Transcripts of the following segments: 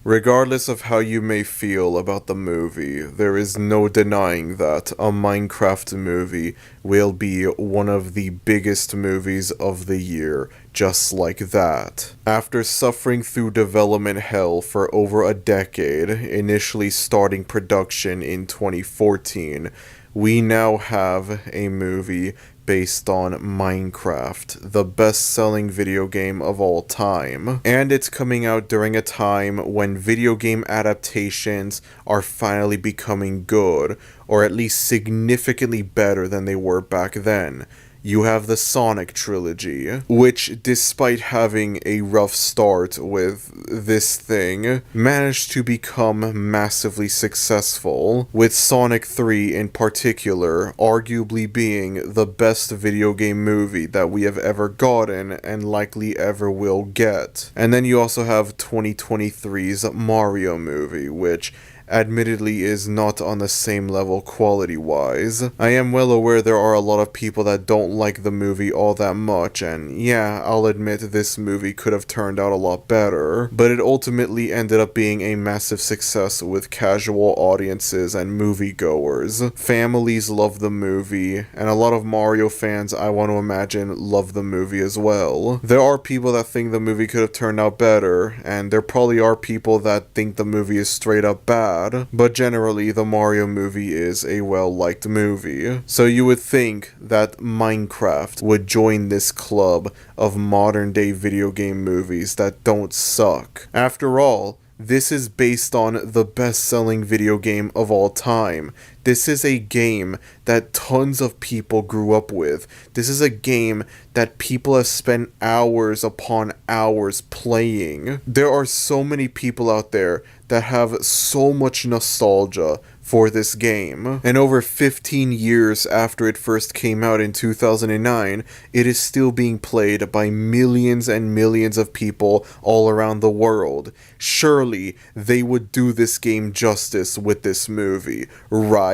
Regardless of how you may feel about the movie, there is no denying that a Minecraft movie will be one of the biggest movies of the year, just like that. After suffering through development hell for over a decade, initially starting production in 2014, we now have a movie based on Minecraft, the best-selling video game of all time. And it's coming out during a time when video game adaptations are finally becoming good, or at least significantly better than they were back then. You have the Sonic trilogy, which, despite having a rough start with this thing, managed to become massively successful, with Sonic 3 in particular arguably being the best video game movie that we have ever gotten and likely ever will get. And then you also have 2023's Mario movie, which admittedly is not on the same level quality-wise. I am well aware there are a lot of people that don't like the movie all that much, and yeah, I'll admit this movie could have turned out a lot better, but it ultimately ended up being a massive success with casual audiences and moviegoers. Families love the movie, and a lot of Mario fans, I want to imagine, love the movie as well. There are people that think the movie could have turned out better, and there probably are people that think the movie is straight up bad, but generally the Mario movie is a well-liked movie. So you would think that Minecraft would join this club of modern-day video game movies that don't suck. After all, this is based on the best-selling video game of all time. This is a game that tons of people grew up with. This is a game that people have spent hours upon hours playing. There are so many people out there that have so much nostalgia for this game. And over 15 years after it first came out in 2009, it is still being played by millions and millions of people all around the world. Surely they would do this game justice with this movie, right?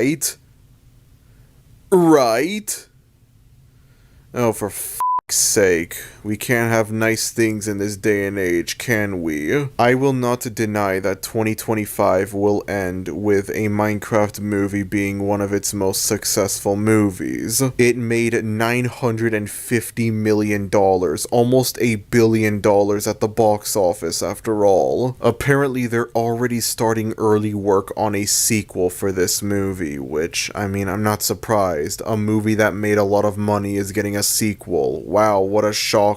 Right? Oh, for fuck's sake. We can't have nice things in this day and age, can we? I will not deny that 2025 will end with a Minecraft movie being one of its most successful movies. It made $950 million, almost $1 billion at the box office after all. Apparently they're already starting early work on a sequel for this movie, which, I mean, I'm not surprised. A movie that made a lot of money is getting a sequel. Wow, what a shocker.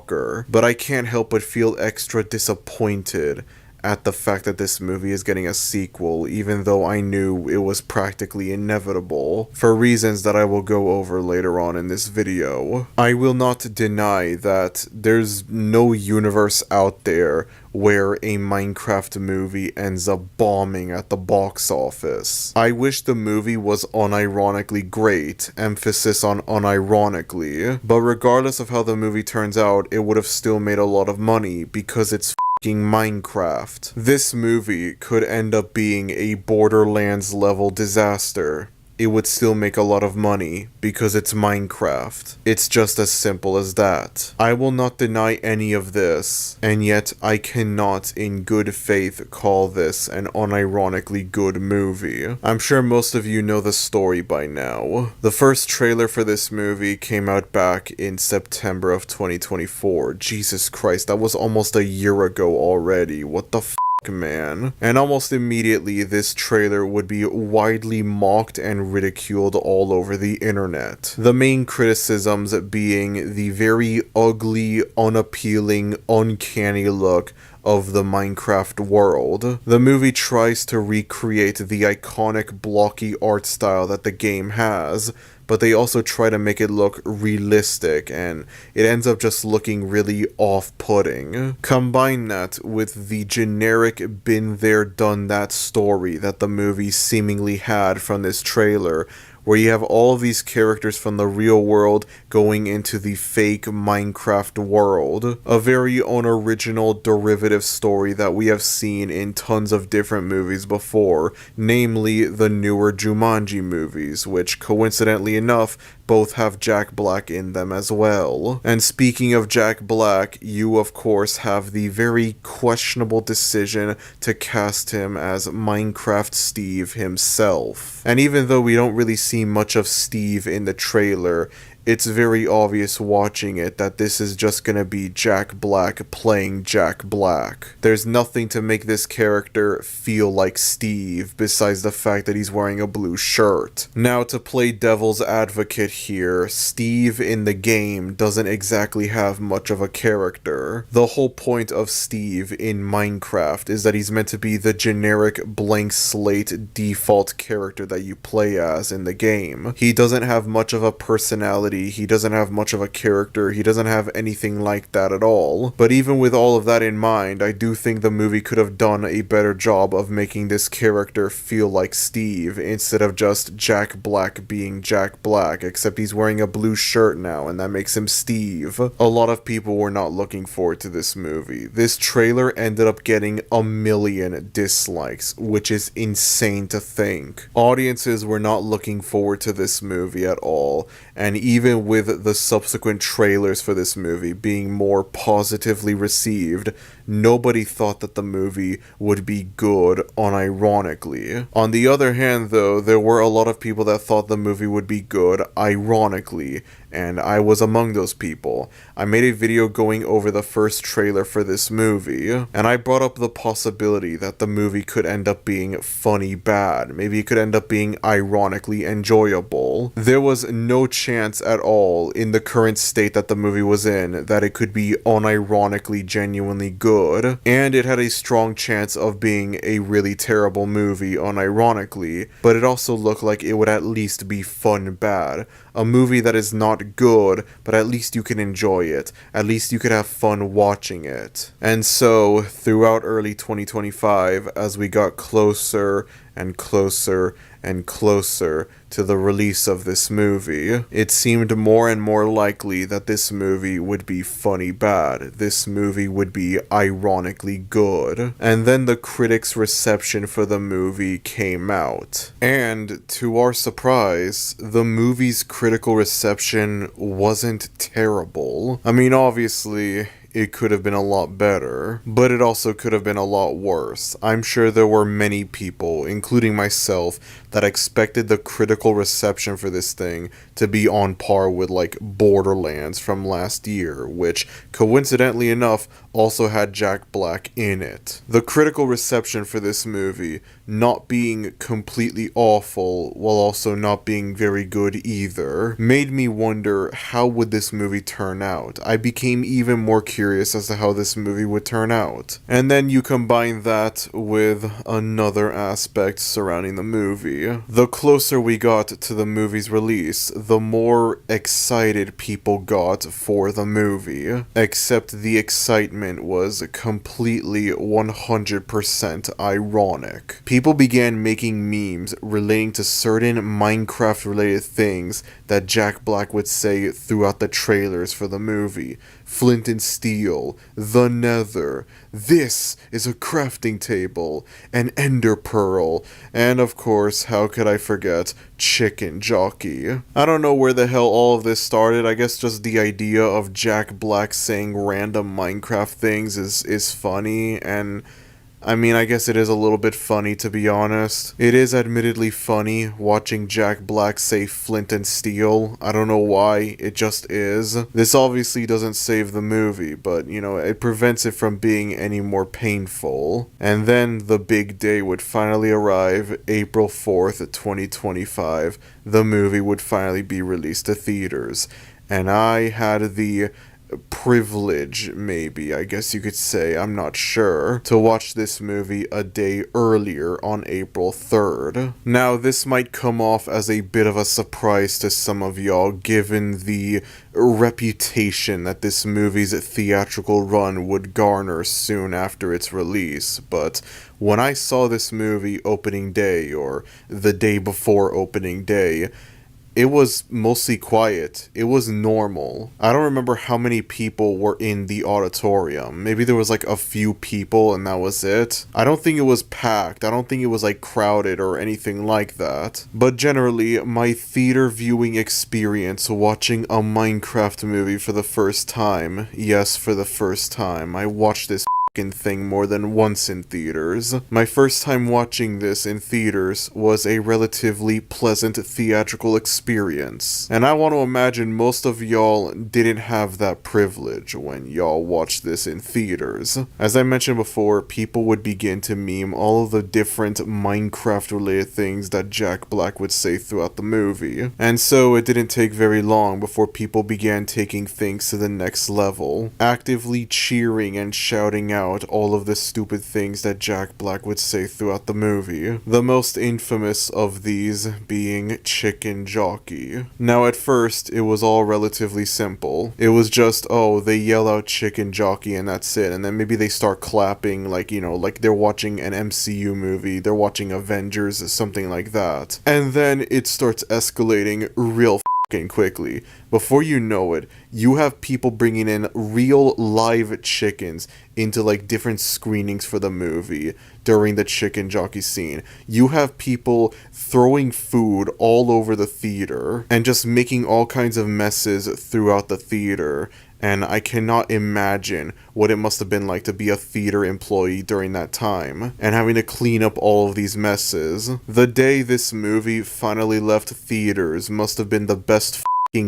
But I can't help but feel extra disappointed at the fact that this movie is getting a sequel, even though I knew it was practically inevitable, for reasons that I will go over later on in this video. I will not deny that there's no universe out there where a Minecraft movie ends up bombing at the box office. I wish the movie was unironically great, emphasis on unironically, but regardless of how the movie turns out, it would have still made a lot of money because it's Minecraft. This movie could end up being a Borderlands level disaster. It would still make a lot of money because it's Minecraft. It's just as simple as that. I will not deny any of this, and yet I cannot in good faith call this an unironically good movie. I'm sure most of you know the story by now. The first trailer for this movie came out back in September of 2024. Jesus Christ, that was almost a year ago already. What the man. And almost immediately this trailer would be widely mocked and ridiculed all over the internet. The main criticisms being the very ugly, unappealing, uncanny look of the Minecraft world. The movie tries to recreate the iconic blocky art style that the game has, but they also try to make it look realistic, and it ends up just looking really off-putting. Combine that with the generic been there done that story that the movie seemingly had from this trailer, where you have all of these characters from the real world going into the fake Minecraft world. A very unoriginal derivative story that we have seen in tons of different movies before, namely the newer Jumanji movies, which coincidentally enough both have Jack Black in them as well. And speaking of Jack Black, you of course have the very questionable decision to cast him as Minecraft Steve himself. And even though we don't really see much of Steve in the trailer, it's very obvious watching it that this is just gonna be Jack Black playing Jack Black. There's nothing to make this character feel like Steve besides the fact that he's wearing a blue shirt. Now, to play devil's advocate here, Steve in the game doesn't exactly have much of a character. The whole point of Steve in Minecraft is that he's meant to be the generic blank slate default character that you play as in the game. He doesn't have much of a personality. He doesn't have much of a character. He doesn't have anything like that at all. But even with all of that in mind, I do think the movie could have done a better job of making this character feel like Steve instead of just Jack Black being Jack Black, except he's wearing a blue shirt now and that makes him Steve. A lot of people were not looking forward to this movie. This trailer ended up getting 1 million dislikes, which is insane to think. Audiences were not looking forward to this movie at all, and even with the subsequent trailers for this movie being more positively received, nobody thought that the movie would be good unironically. On the other hand, though, there were a lot of people that thought the movie would be good ironically, and I was among those people. I made a video going over the first trailer for this movie, and I brought up the possibility that the movie could end up being funny bad. Maybe it could end up being ironically enjoyable. There was no chance at all in the current state that the movie was in that it could be unironically genuinely good, and it had a strong chance of being a really terrible movie unironically, but it also looked like it would at least be fun bad. A movie that is not good, but at least you can enjoy it. At least you could have fun watching it. And so, throughout early 2025, as we got closer and closer and closer to the release of this movie, it seemed more and more likely that this movie would be funny bad. This movie would be ironically good. And then the critics' reception for the movie came out. And to our surprise, the movie's critical reception wasn't terrible. I mean, obviously, it could have been a lot better, but it also could have been a lot worse. I'm sure there were many people, including myself, that expected the critical reception for this thing to be on par with like Borderlands from last year, which coincidentally enough also had Jack Black in it. The critical reception for this movie not being completely awful while also not being very good either made me wonder, how would this movie turn out? I became even more curious as to how this movie would turn out. And then you combine that with another aspect surrounding the movie. The closer we got to the movie's release, the more excited people got for the movie. Except the excitement was completely 100% ironic. People began making memes relating to certain Minecraft-related things that Jack Black would say throughout the trailers for the movie. Flint and steel, the nether, this is a crafting table, an ender pearl, and of course, how could I forget, chicken jockey. I don't know where the hell all of this started. I guess just the idea of Jack Black saying random Minecraft things is funny, and I mean, I guess it is a little bit funny, to be honest. It is admittedly funny watching Jack Black say flint and steel. I don't know why, it just is. This obviously doesn't save the movie, but, you know, it prevents it from being any more painful. And then the big day would finally arrive, April 4th, 2025. The movie would finally be released to theaters. And I had the privilege, maybe, I guess you could say, I'm not sure, to watch this movie a day earlier on April 3rd. Now, this might come off as a bit of a surprise to some of y'all, given the reputation that this movie's theatrical run would garner soon after its release, but When I saw this movie opening day or the day before opening day, it was mostly quiet. It was normal. I don't remember how many people were in the auditorium. Maybe there was like a few people and that was it. I don't think it was packed. I don't think it was like crowded or anything like that. But generally, my theater viewing experience watching a Minecraft movie for the first time, yes, for the first time, I watched this thing more than once in theaters. My first time watching this in theaters was a relatively pleasant theatrical experience, and I want to imagine most of y'all didn't have that privilege when y'all watched this in theaters. As I mentioned before, people would begin to meme all of the different Minecraft related things that Jack Black would say throughout the movie, and so it didn't take very long before people began taking things to the next level, actively cheering and shouting out all of the stupid things that Jack Black would say throughout the movie. The most infamous of these being Chicken Jockey. Now at first, it was all relatively simple. It was just, oh, they yell out Chicken Jockey and that's it, and then maybe they start clapping like, like they're watching an MCU movie, they're watching Avengers, something like that. And then it starts escalating real quickly. Before you know it, you have people bringing in real live chickens into like different screenings for the movie during the Chicken Jockey scene. You have people throwing food all over the theater and just making all kinds of messes throughout the theater. And I cannot imagine what it must have been like to be a theater employee during that time, and having to clean up all of these messes. The day this movie finally left theaters must have been the best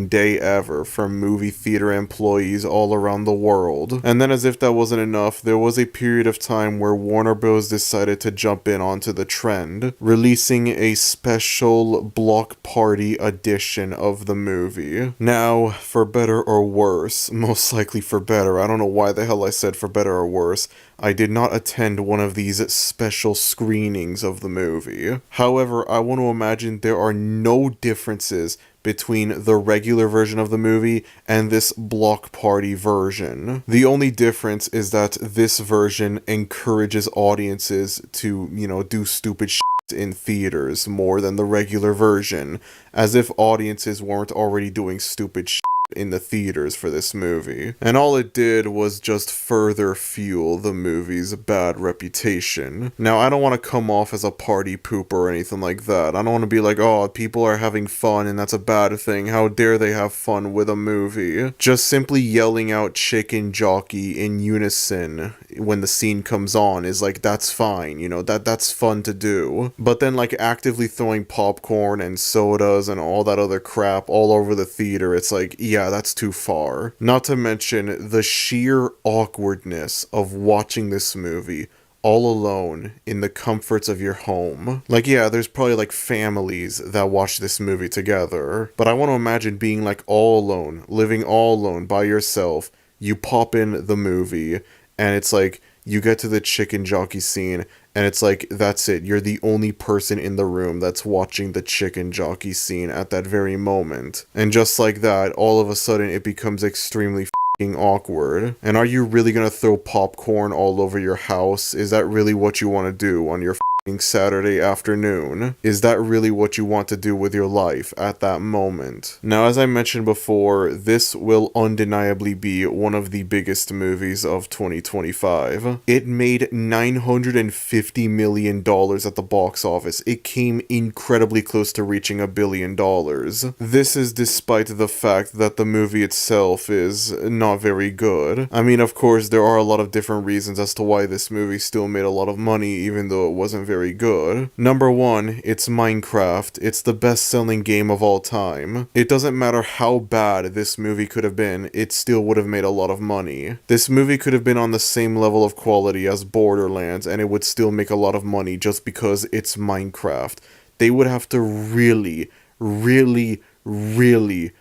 day ever for movie theater employees all around the world. And then, as if that wasn't enough, there was a period of time where Warner Bros. Decided to jump in onto the trend, releasing a special block party edition of the movie. Now, for better or worse, most likely for better, I don't know why the hell I said for better or worse, I did not attend one of these special screenings of the movie. However, I want to imagine there are no differences between the regular version of the movie and this block party version. The only difference is that this version encourages audiences to, do stupid shit in theaters more than the regular version, as if audiences weren't already doing stupid shit in the theaters for this movie. And all it did was just further fuel the movie's bad reputation. Now, I don't want to come off as a party pooper or anything like that. I don't want to be like, oh, people are having fun and that's a bad thing. How dare they have fun with a movie? Just simply yelling out Chicken Jockey in unison when the scene comes on is like, that's fine, that's fun to do. But then like actively throwing popcorn and sodas and all that other crap all over the theater, it's like, yeah, that's too far. Not to mention the sheer awkwardness of watching this movie all alone in the comforts of your home. Like, yeah, there's probably like families that watch this movie together, but I want to imagine being like all alone, living all alone by yourself. You pop in the movie and it's like you get to the Chicken Jockey scene and it's like, that's it. You're the only person in the room that's watching the Chicken Jockey scene at that very moment. And just like that, all of a sudden it becomes extremely awkward. And are you really gonna throw popcorn all over your house? Is that really what you want to do on your Saturday afternoon? Is that really what you want to do with your life at that moment? Now, as I mentioned before, this will undeniably be one of the biggest movies of 2025. It made $950 million at the box office. It came incredibly close to reaching $1 billion. This is despite the fact that the movie itself is not very good. I mean, of course, there are a lot of different reasons as to why this movie still made a lot of money, even though it wasn't very good. Number one, it's Minecraft. It's the best-selling game of all time. It doesn't matter how bad this movie could have been, it still would have made a lot of money. This movie could have been on the same level of quality as Borderlands, and it would still make a lot of money just because it's Minecraft. They would have to really, really, really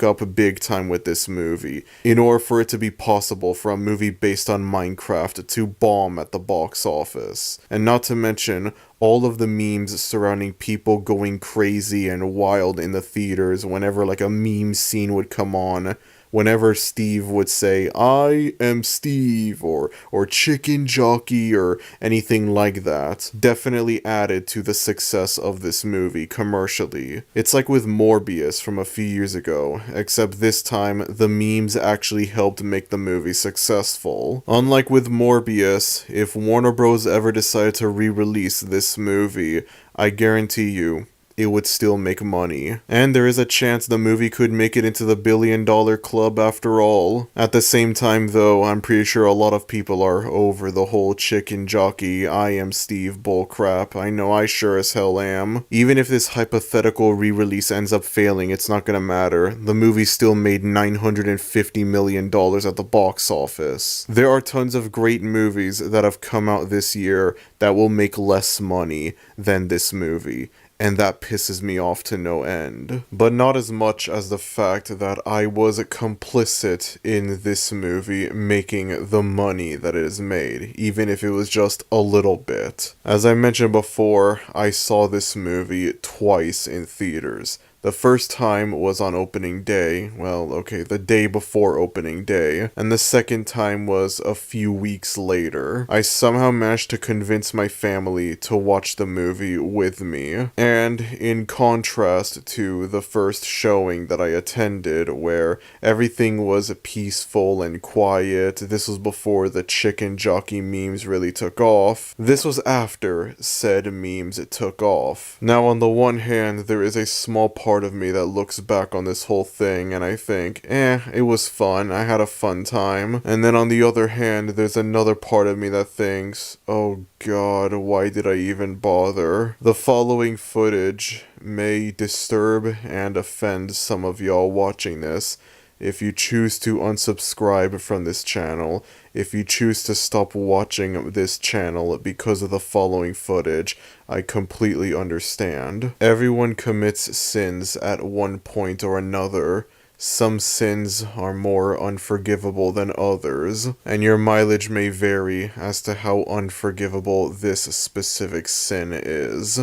up big time with this movie in order for it to be possible for a movie based on Minecraft to bomb at the box office. And not to mention all of the memes surrounding people going crazy and wild in the theaters whenever like a meme scene would come on, whenever Steve would say, "I am Steve," or "chicken jockey," or anything like that, definitely added to the success of this movie commercially. It's like with Morbius from a few years ago, except this time the memes actually helped make the movie successful. Unlike with Morbius, if Warner Bros. Ever decided to re-release this movie, I guarantee you, it would still make money. And there is a chance the movie could make it into the billion-dollar club after all. At the same time though, I'm pretty sure a lot of people are over the whole chicken jockey, "I am Steve" bullcrap. I know I sure as hell am. Even if this hypothetical re-release ends up failing, it's not gonna matter. The movie still made $950 million at the box office. There are tons of great movies that have come out this year that will make less money than this movie, and that pisses me off to no end. But not as much as the fact that I was complicit in this movie making the money that it has made, even if it was just a little bit. As I mentioned before, I saw this movie twice in theaters. The first time was on opening day, well, okay, the day before opening day, and the second time was a few weeks later. I somehow managed to convince my family to watch the movie with me, and in contrast to the first showing that I attended, where everything was peaceful and quiet, this was before the chicken jockey memes really took off. This was after said memes took off. Now, on the one hand, there is a small part of me that looks back on this whole thing and I think, it was fun, I had a fun time. And then on the other hand, there's another part of me that thinks, oh god, why did I even bother? The following footage may disturb and offend some of y'all watching this. If you choose to unsubscribe from this channel, if you choose to stop watching this channel because of the following footage, I completely understand. Everyone commits sins at one point or another. Some sins are more unforgivable than others, and your mileage may vary as to how unforgivable this specific sin is.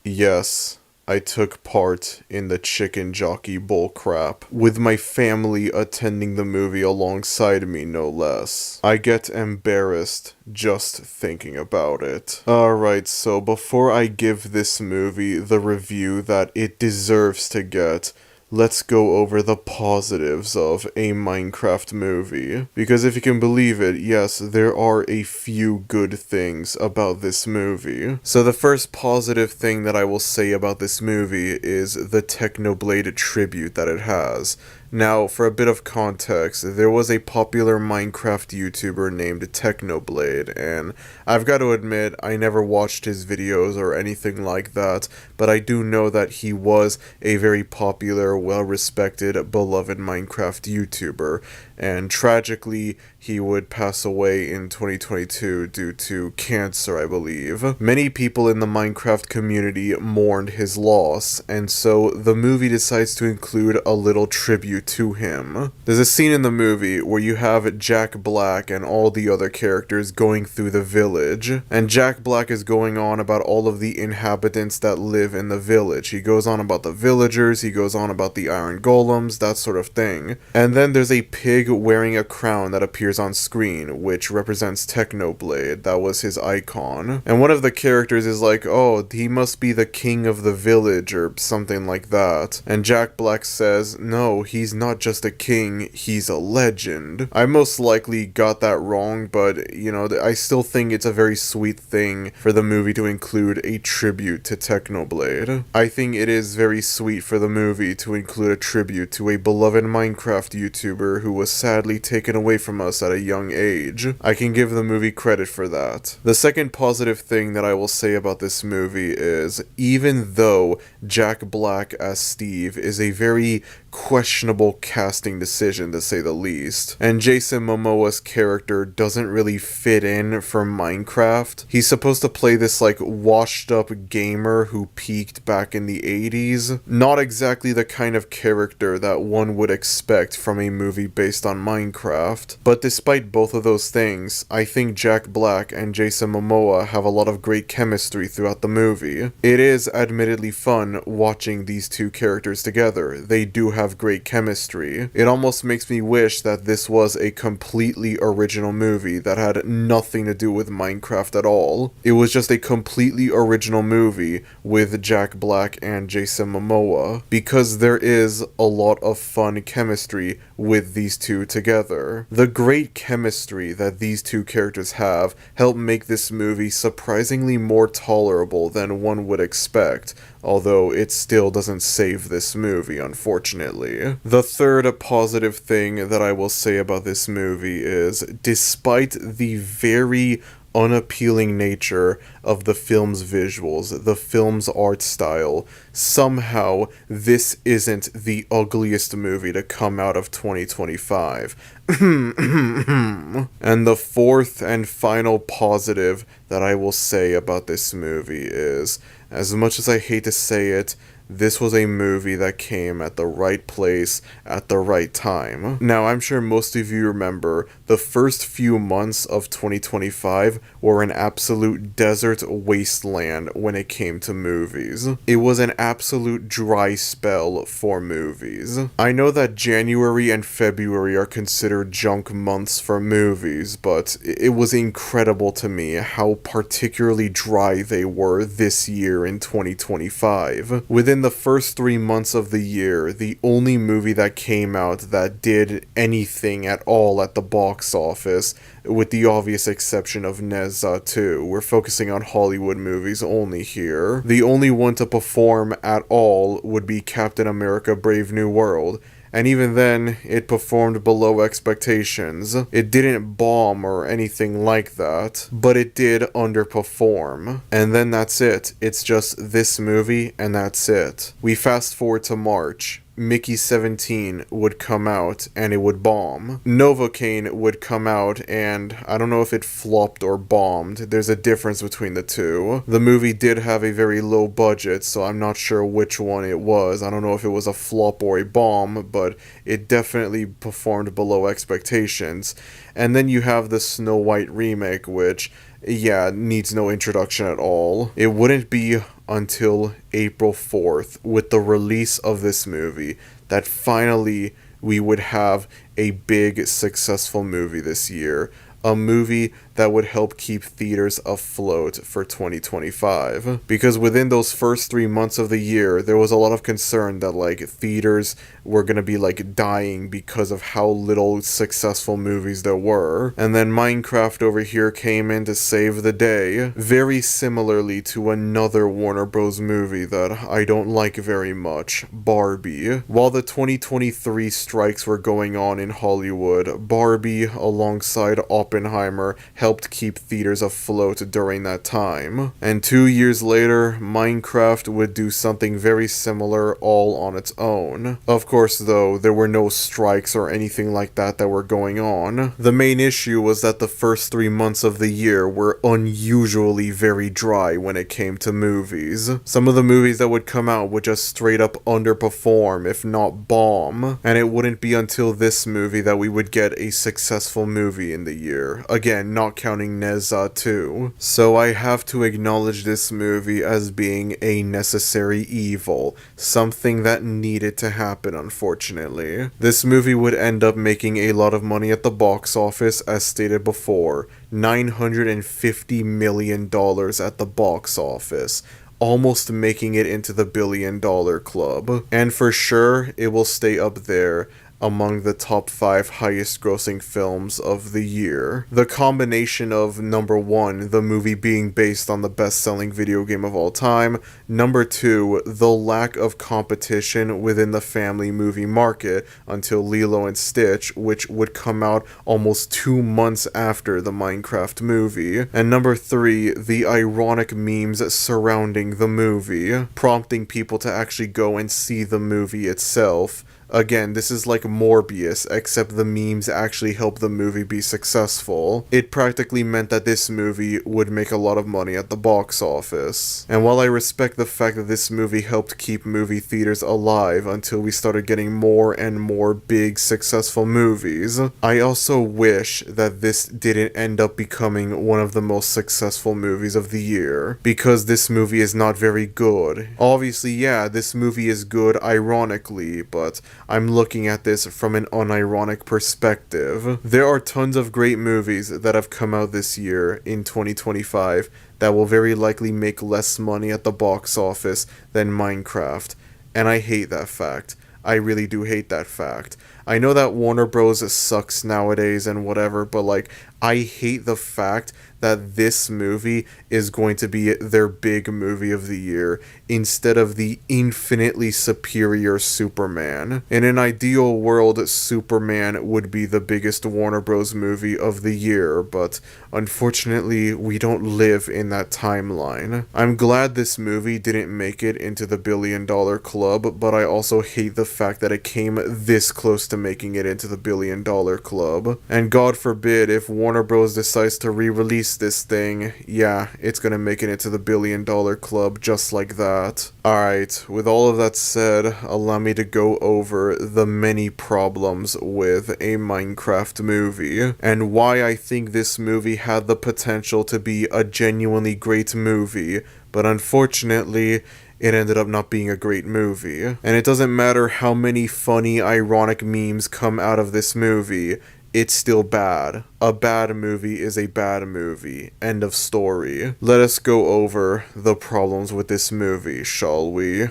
Yes, I took part in the chicken jockey bullcrap, with my family attending the movie alongside me, no less. I get embarrassed just thinking about it. Alright, so before I give this movie the review that it deserves to get, let's go over the positives of a Minecraft movie. Because if you can believe it, yes, there are a few good things about this movie. So the first positive thing that I will say about this movie is the Technoblade tribute that it has. Now, for a bit of context, there was a popular Minecraft YouTuber named Technoblade, and I've got to admit, I never watched his videos or anything like that, but I do know that he was a very popular, well-respected, beloved Minecraft YouTuber, and tragically, he would pass away in 2022 due to cancer, I believe. Many people in the Minecraft community mourned his loss, and so the movie decides to include a little tribute to him. There's a scene in the movie where you have Jack Black and all the other characters going through the village, and Jack Black is going on about all of the inhabitants that live in the village. He goes on about the villagers, he goes on about the iron golems, that sort of thing. And then there's a pig wearing a crown that appears on screen, which represents Technoblade. That was his icon. And one of the characters is like, oh, he must be the king of the village or something like that. And Jack Black says, no, he's not just a king, he's a legend. I most likely got that wrong, but, you know, I still think it's a very sweet thing for the movie to include a tribute to Technoblade. I think it is very sweet for the movie to include a tribute to a beloved Minecraft YouTuber who was sadly taken away from us at a young age. I can give the movie credit for that. The second positive thing that I will say about this movie is, even though Jack Black as Steve is a very questionable casting decision, to say the least. And Jason Momoa's character doesn't really fit in for Minecraft. He's supposed to play this like washed up gamer who peaked back in the 80s. Not exactly the kind of character that one would expect from a movie based on Minecraft. But despite both of those things, I think Jack Black and Jason Momoa have a lot of great chemistry throughout the movie. It is admittedly fun watching these two characters together. They do have great chemistry. It almost makes me wish that this was a completely original movie that had nothing to do with Minecraft at all. It was just a completely original movie with Jack Black and Jason Momoa, because there is a lot of fun chemistry with these two together. The great chemistry that these two characters have help make this movie surprisingly more tolerable than one would expect, although it still doesn't save this movie, unfortunately. The third positive thing that I will say about this movie is, despite the very unappealing nature of the film's visuals, the film's art style, somehow this isn't the ugliest movie to come out of 2025. And the fourth and final positive that I will say about this movie is, as much as I hate to say it, this was a movie that came at the right place at the right time. Now, I'm sure most of you remember the first few months of 2025 were an absolute desert wasteland when it came to movies. It was an absolute dry spell for movies. I know that January and February are considered junk months for movies, but it was incredible to me how particularly dry they were this year in 2025. Within the first 3 months of the year, the only movie that came out that did anything at all at the box office, with the obvious exception of Nezha 2, we're focusing on Hollywood movies only here. The only one to perform at all would be Captain America: Brave New World. And even then, it performed below expectations. It didn't bomb or anything like that, but it did underperform. And then that's it. It's just this movie, and that's it. We fast forward to March. Mickey 17 would come out and it would bomb. Novocaine would come out and I don't know if it flopped or bombed. There's a difference between the two. The movie did have a very low budget, so I'm not sure which one it was. I don't know if it was a flop or a bomb, but it definitely performed below expectations. And then you have the Snow White remake, which, yeah, needs no introduction at all. It wouldn't be until April 4th, with the release of this movie, that finally we would have a big, successful movie this year. A movie that would help keep theaters afloat for 2025. Because within those first 3 months of the year, there was a lot of concern that, like, theaters were gonna be, like, dying because of how little successful movies there were. And then Minecraft over here came in to save the day, very similarly to another Warner Bros. Movie that I don't like very much, Barbie. While the 2023 strikes were going on in Hollywood, Barbie, alongside Oppenheimer, helped keep theaters afloat during that time. And 2 years later, Minecraft would do something very similar all on its own. Of course, though, there were no strikes or anything like that were going on. The main issue was that the first 3 months of the year were unusually very dry when it came to movies. Some of the movies that would come out would just straight up underperform, if not bomb. And it wouldn't be until this movie that we would get a successful movie in the year. Again, not counting Nezha 2. So I have to acknowledge this movie as being a necessary evil, something that needed to happen, unfortunately. This movie would end up making a lot of money at the box office, as stated before, $950 million at the box office, almost making it into the $1 billion club. And for sure, it will stay up there among the top 5 highest grossing films of the year. The combination of, number 1, the movie being based on the best-selling video game of all time, number 2, the lack of competition within the family movie market until Lilo and Stitch, which would come out almost 2 months after the Minecraft movie, and number 3, the ironic memes surrounding the movie, prompting people to actually go and see the movie itself. Again, this is like Morbius, except the memes actually help the movie be successful. It practically meant that this movie would make a lot of money at the box office. And while I respect the fact that this movie helped keep movie theaters alive until we started getting more and more big, successful movies, I also wish that this didn't end up becoming one of the most successful movies of the year, because this movie is not very good. Obviously, yeah, this movie is good ironically, but I'm looking at this from an unironic perspective. There are tons of great movies that have come out this year in 2025 that will very likely make less money at the box office than Minecraft, and I hate that fact. I really do hate that fact. I know that Warner Bros. Sucks nowadays and whatever, but like, I hate the fact that this movie is going to be their big movie of the year instead of the infinitely superior Superman. In an ideal world, Superman would be the biggest Warner Bros. Movie of the year, but unfortunately, we don't live in that timeline. I'm glad this movie didn't make it into the $1 billion club, but I also hate the fact that it came this close to making it into the $1 billion club. And God forbid, if Warner Bros. Decides to re-release this thing, yeah, it's gonna make it into the $1 billion club just like that. Alright, with all of that said, allow me to go over the many problems with a Minecraft movie, and why I think this movie had the potential to be a genuinely great movie, but unfortunately, it ended up not being a great movie. And it doesn't matter how many funny, ironic memes come out of this movie, it's still bad. A bad movie is a bad movie. End of story. Let us go over the problems with this movie, shall we?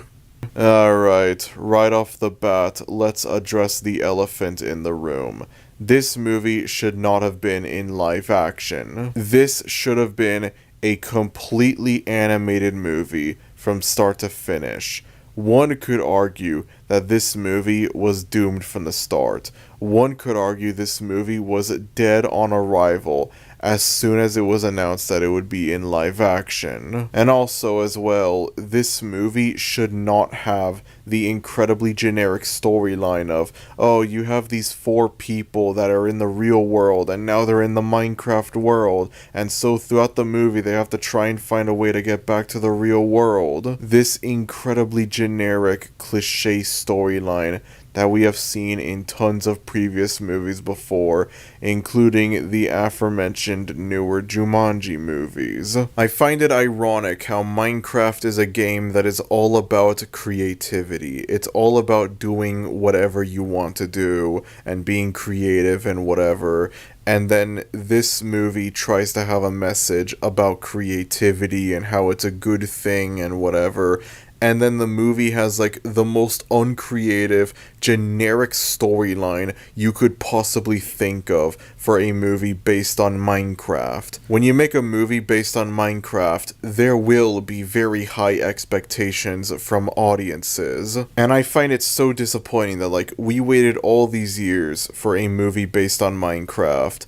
Alright, right off the bat, let's address the elephant in the room. This movie should not have been in live action. This should have been a completely animated movie from start to finish. One could argue that this movie was doomed from the start. One could argue this movie was dead on arrival as soon as it was announced that it would be in live action. And also, as well, this movie should not have the incredibly generic storyline of, oh, you have these 4 people that are in the real world and now they're in the Minecraft world, and so throughout the movie they have to try and find a way to get back to the real world. This incredibly generic, cliche storyline that we have seen in tons of previous movies before, including the aforementioned newer Jumanji movies. I find it ironic how Minecraft is a game that is all about creativity. It's all about doing whatever you want to do and being creative and whatever. And then this movie tries to have a message about creativity and how it's a good thing and whatever. And then the movie has like the most uncreative, generic storyline you could possibly think of for a movie based on Minecraft. When you make a movie based on Minecraft, there will be very high expectations from audiences. And I find it so disappointing that like we waited all these years for a movie based on Minecraft,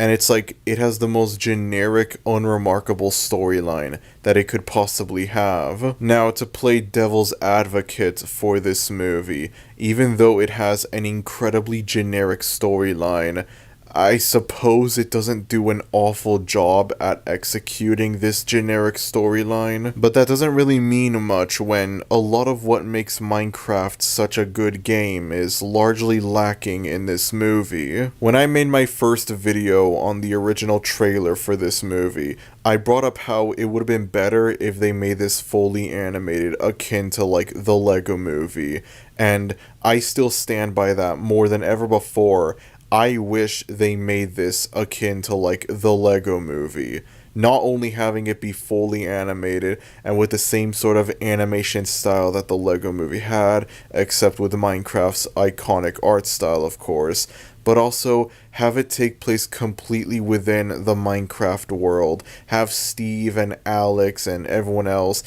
and it's like, it has the most generic, unremarkable storyline that it could possibly have. Now, to play devil's advocate for this movie, even though it has an incredibly generic storyline, I suppose it doesn't do an awful job at executing this generic storyline, but that doesn't really mean much when a lot of what makes Minecraft such a good game is largely lacking in this movie. When I made my first video on the original trailer for this movie, I brought up how it would have been better if they made this fully animated, akin to like the Lego movie, and I still stand by that more than ever before. I wish they made this akin to like the Lego movie. Not only having it be fully animated and with the same sort of animation style that the Lego movie had, except with Minecraft's iconic art style, of course, but also have it take place completely within the Minecraft world. Have Steve and Alex and everyone else,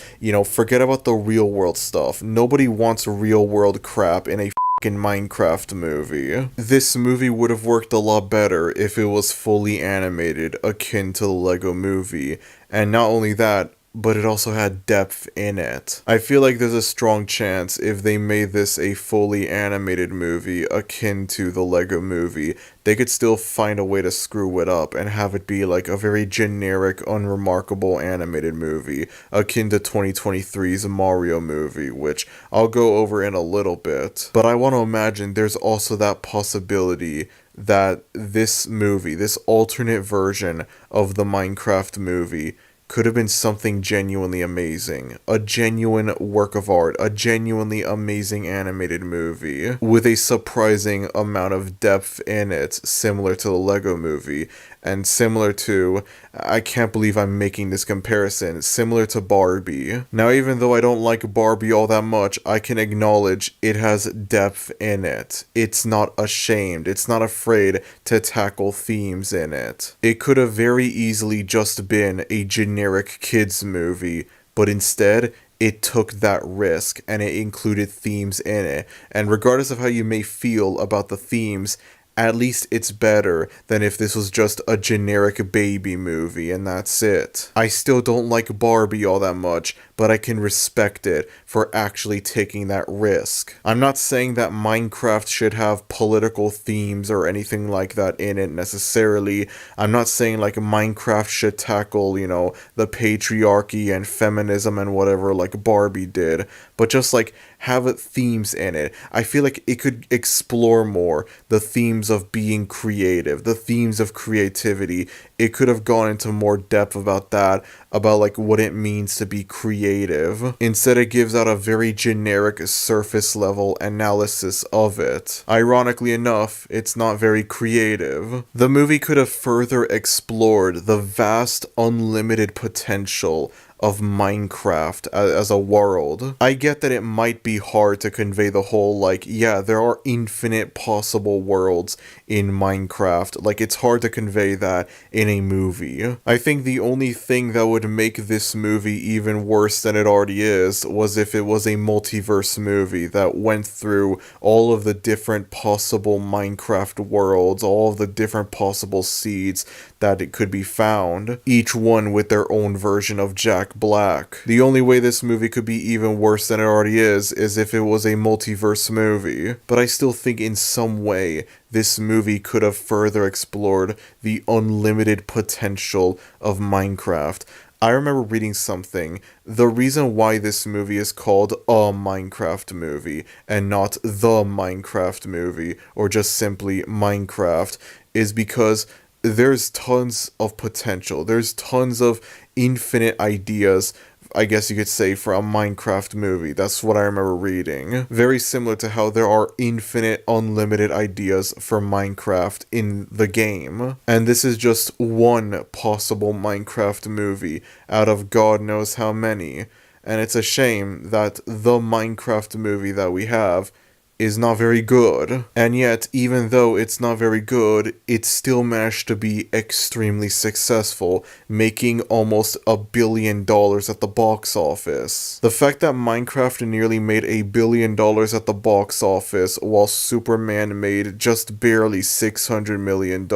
forget about the real world stuff. Nobody wants real world crap in a in Minecraft movie. This movie would have worked a lot better if it was fully animated, akin to the Lego movie. And not only that, but it also had depth in it. I feel like there's a strong chance if they made this a fully animated movie akin to the Lego movie, they could still find a way to screw it up and have it be like a very generic, unremarkable animated movie, akin to 2023's Mario movie, which I'll go over in a little bit. But I want to imagine there's also that possibility that this movie, this alternate version of the Minecraft movie, could have been something genuinely amazing. A genuine work of art, a genuinely amazing animated movie with a surprising amount of depth in it, similar to the Lego movie, and similar to, I can't believe I'm making this comparison, similar to Barbie. Now, even though I don't like Barbie all that much, I can acknowledge it has depth in it. It's not ashamed. It's not afraid to tackle themes in it. It could have very easily just been a generic kids movie, but instead, it took that risk and it included themes in it. And regardless of how you may feel about the themes, at least it's better than if this was just a generic baby movie and that's it. I still don't like Barbie all that much, but I can respect it for actually taking that risk. I'm not saying that Minecraft should have political themes or anything like that in it necessarily. I'm not saying like Minecraft should tackle, the patriarchy and feminism and whatever like Barbie did, but just like have themes in it. I feel like it could explore more the themes of being creative, the themes of creativity. It could have gone into more depth about that, about like what it means to be creative. Instead, it gives out a very generic surface level analysis of it. Ironically enough, it's not very creative. The movie could have further explored the vast, unlimited potential of Minecraft as a world. I get that it might be hard to convey the whole, there are infinite possible worlds in Minecraft. Like, it's hard to convey that in a movie. I think the only thing that would make this movie even worse than it already is was if it was a multiverse movie that went through all of the different possible Minecraft worlds, all of the different possible seeds that it could be found, each one with their own version of Jack Black. The only way this movie could be even worse than it already is if it was a multiverse movie. But I still think in some way this movie could have further explored the unlimited potential of Minecraft. I remember reading something. The reason why this movie is called a Minecraft movie and not the Minecraft movie or just simply Minecraft is because there's tons of potential. There's tons of infinite ideas, I guess you could say, for a Minecraft movie. That's what I remember reading. Very similar to how there are infinite, unlimited ideas for Minecraft in the game. And this is just one possible Minecraft movie out of God knows how many. And it's a shame that the Minecraft movie that we have is not very good. And yet, even though it's not very good, it still managed to be extremely successful, making almost $1 billion at the box office. The fact that Minecraft nearly made $1 billion at the box office while Superman made just barely $600 million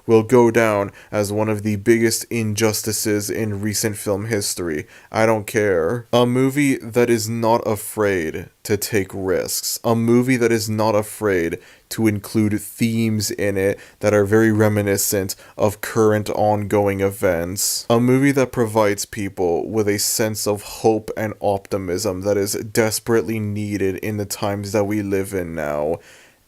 will go down as one of the biggest injustices in recent film history. I don't care. A movie that is not afraid to take risks. A movie that is not afraid to include themes in it that are very reminiscent of current ongoing events. A movie that provides people with a sense of hope and optimism that is desperately needed in the times that we live in now.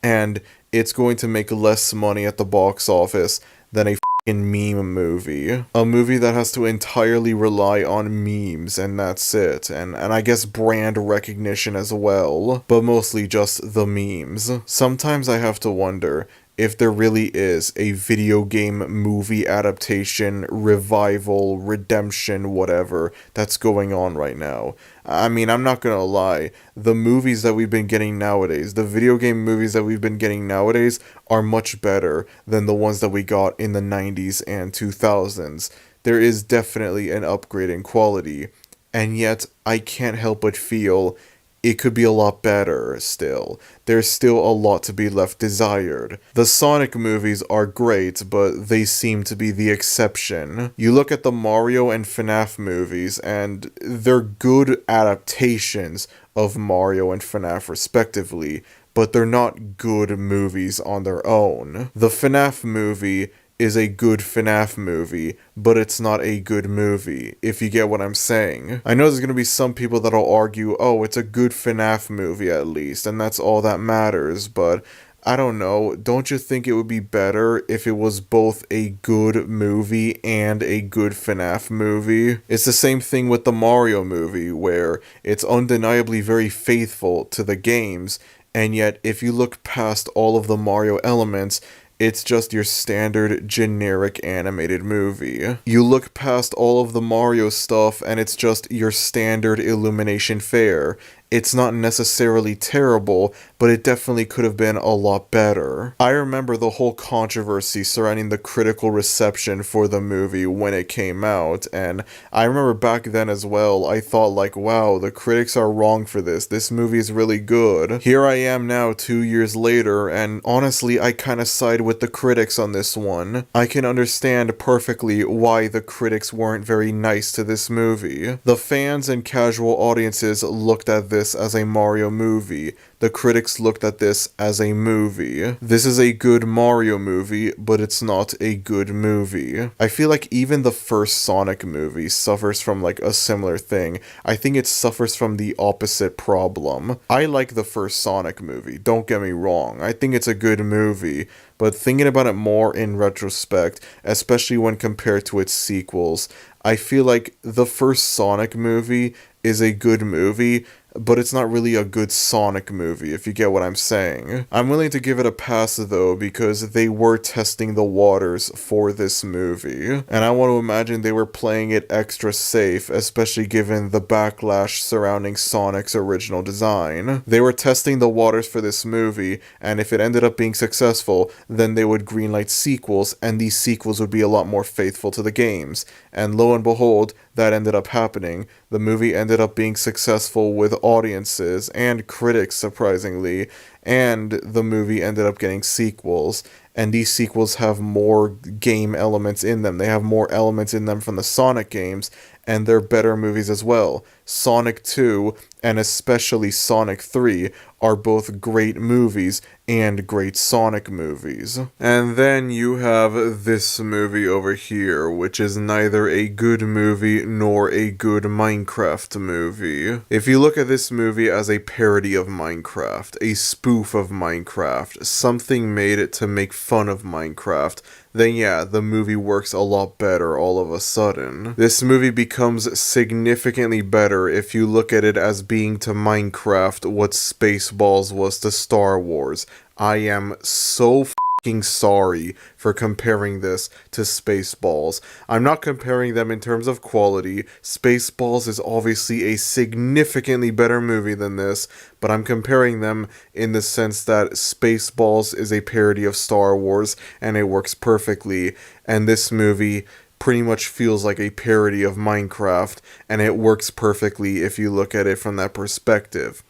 And it's going to make less money at the box office than a meme movie. A movie that has to entirely rely on memes and that's it. And I guess brand recognition as well. But mostly just the memes. Sometimes I have to wonder if there really is a video game movie adaptation, revival, redemption, whatever, that's going on right now. I mean, I'm not gonna lie, the movies that we've been getting nowadays, the video game movies that we've been getting nowadays are much better than the ones that we got in the 90s and 2000s. There is definitely an upgrade in quality, and yet I can't help but feel it could be a lot better still. There's still a lot to be left desired. The Sonic movies are great, but they seem to be the exception. You look at the Mario and FNAF movies, and they're good adaptations of Mario and FNAF respectively, but they're not good movies on their own. The FNAF movie is a good FNAF movie, but it's not a good movie, if you get what I'm saying. I know there's gonna be some people that'll argue, oh, it's a good FNAF movie at least, and that's all that matters, but I don't know, don't you think it would be better if it was both a good movie and a good FNAF movie? It's the same thing with the Mario movie, where it's undeniably very faithful to the games, and yet if you look past all of the Mario elements, it's just your standard generic animated movie. You look past all of the Mario stuff and it's just your standard Illumination fare. It's not necessarily terrible, but it definitely could have been a lot better. I remember the whole controversy surrounding the critical reception for the movie when it came out, and I remember back then as well, I thought like, wow, the critics are wrong for this. This movie is really good. Here I am now 2 years later, and honestly, I kinda side with the critics on this one. I can understand perfectly why the critics weren't very nice to this movie. The fans and casual audiences looked at this as a Mario movie. The critics looked at this as a movie. This is a good Mario movie, but it's not a good movie. I feel like even the first Sonic movie suffers from like a similar thing. I think it suffers from the opposite problem. I like the first Sonic movie, don't get me wrong. I think it's a good movie, but thinking about it more in retrospect, especially when compared to its sequels, I feel like the first Sonic movie is a good movie, but it's not really a good Sonic movie, if you get what I'm saying. I'm willing to give it a pass though, because they were testing the waters for this movie, and I want to imagine they were playing it extra safe, especially given the backlash surrounding Sonic's original design. They were testing the waters for this movie, and if it ended up being successful, then they would greenlight sequels, and these sequels would be a lot more faithful to the games. And lo and behold, that ended up happening. The movie ended up being successful with audiences and critics, surprisingly, and the movie ended up getting sequels. And these sequels have more game elements in them. They have more elements in them from the Sonic games, and they're better movies as well. Sonic 2, and especially Sonic 3, are both great movies and great Sonic movies. And then you have this movie over here, which is neither a good movie nor a good Minecraft movie. If you look at this movie as a parody of Minecraft, a spoof of Minecraft, something made to make fun of Minecraft, then yeah, the movie works a lot better all of a sudden. This movie becomes significantly better if you look at it as being to Minecraft what Spaceballs was to Star Wars. I am so fucking sorry for comparing this to Spaceballs. I'm not comparing them in terms of quality. Spaceballs is obviously a significantly better movie than this, but I'm comparing them in the sense that Spaceballs is a parody of Star Wars and it works perfectly, and this movie pretty much feels like a parody of Minecraft, and it works perfectly if you look at it from that perspective.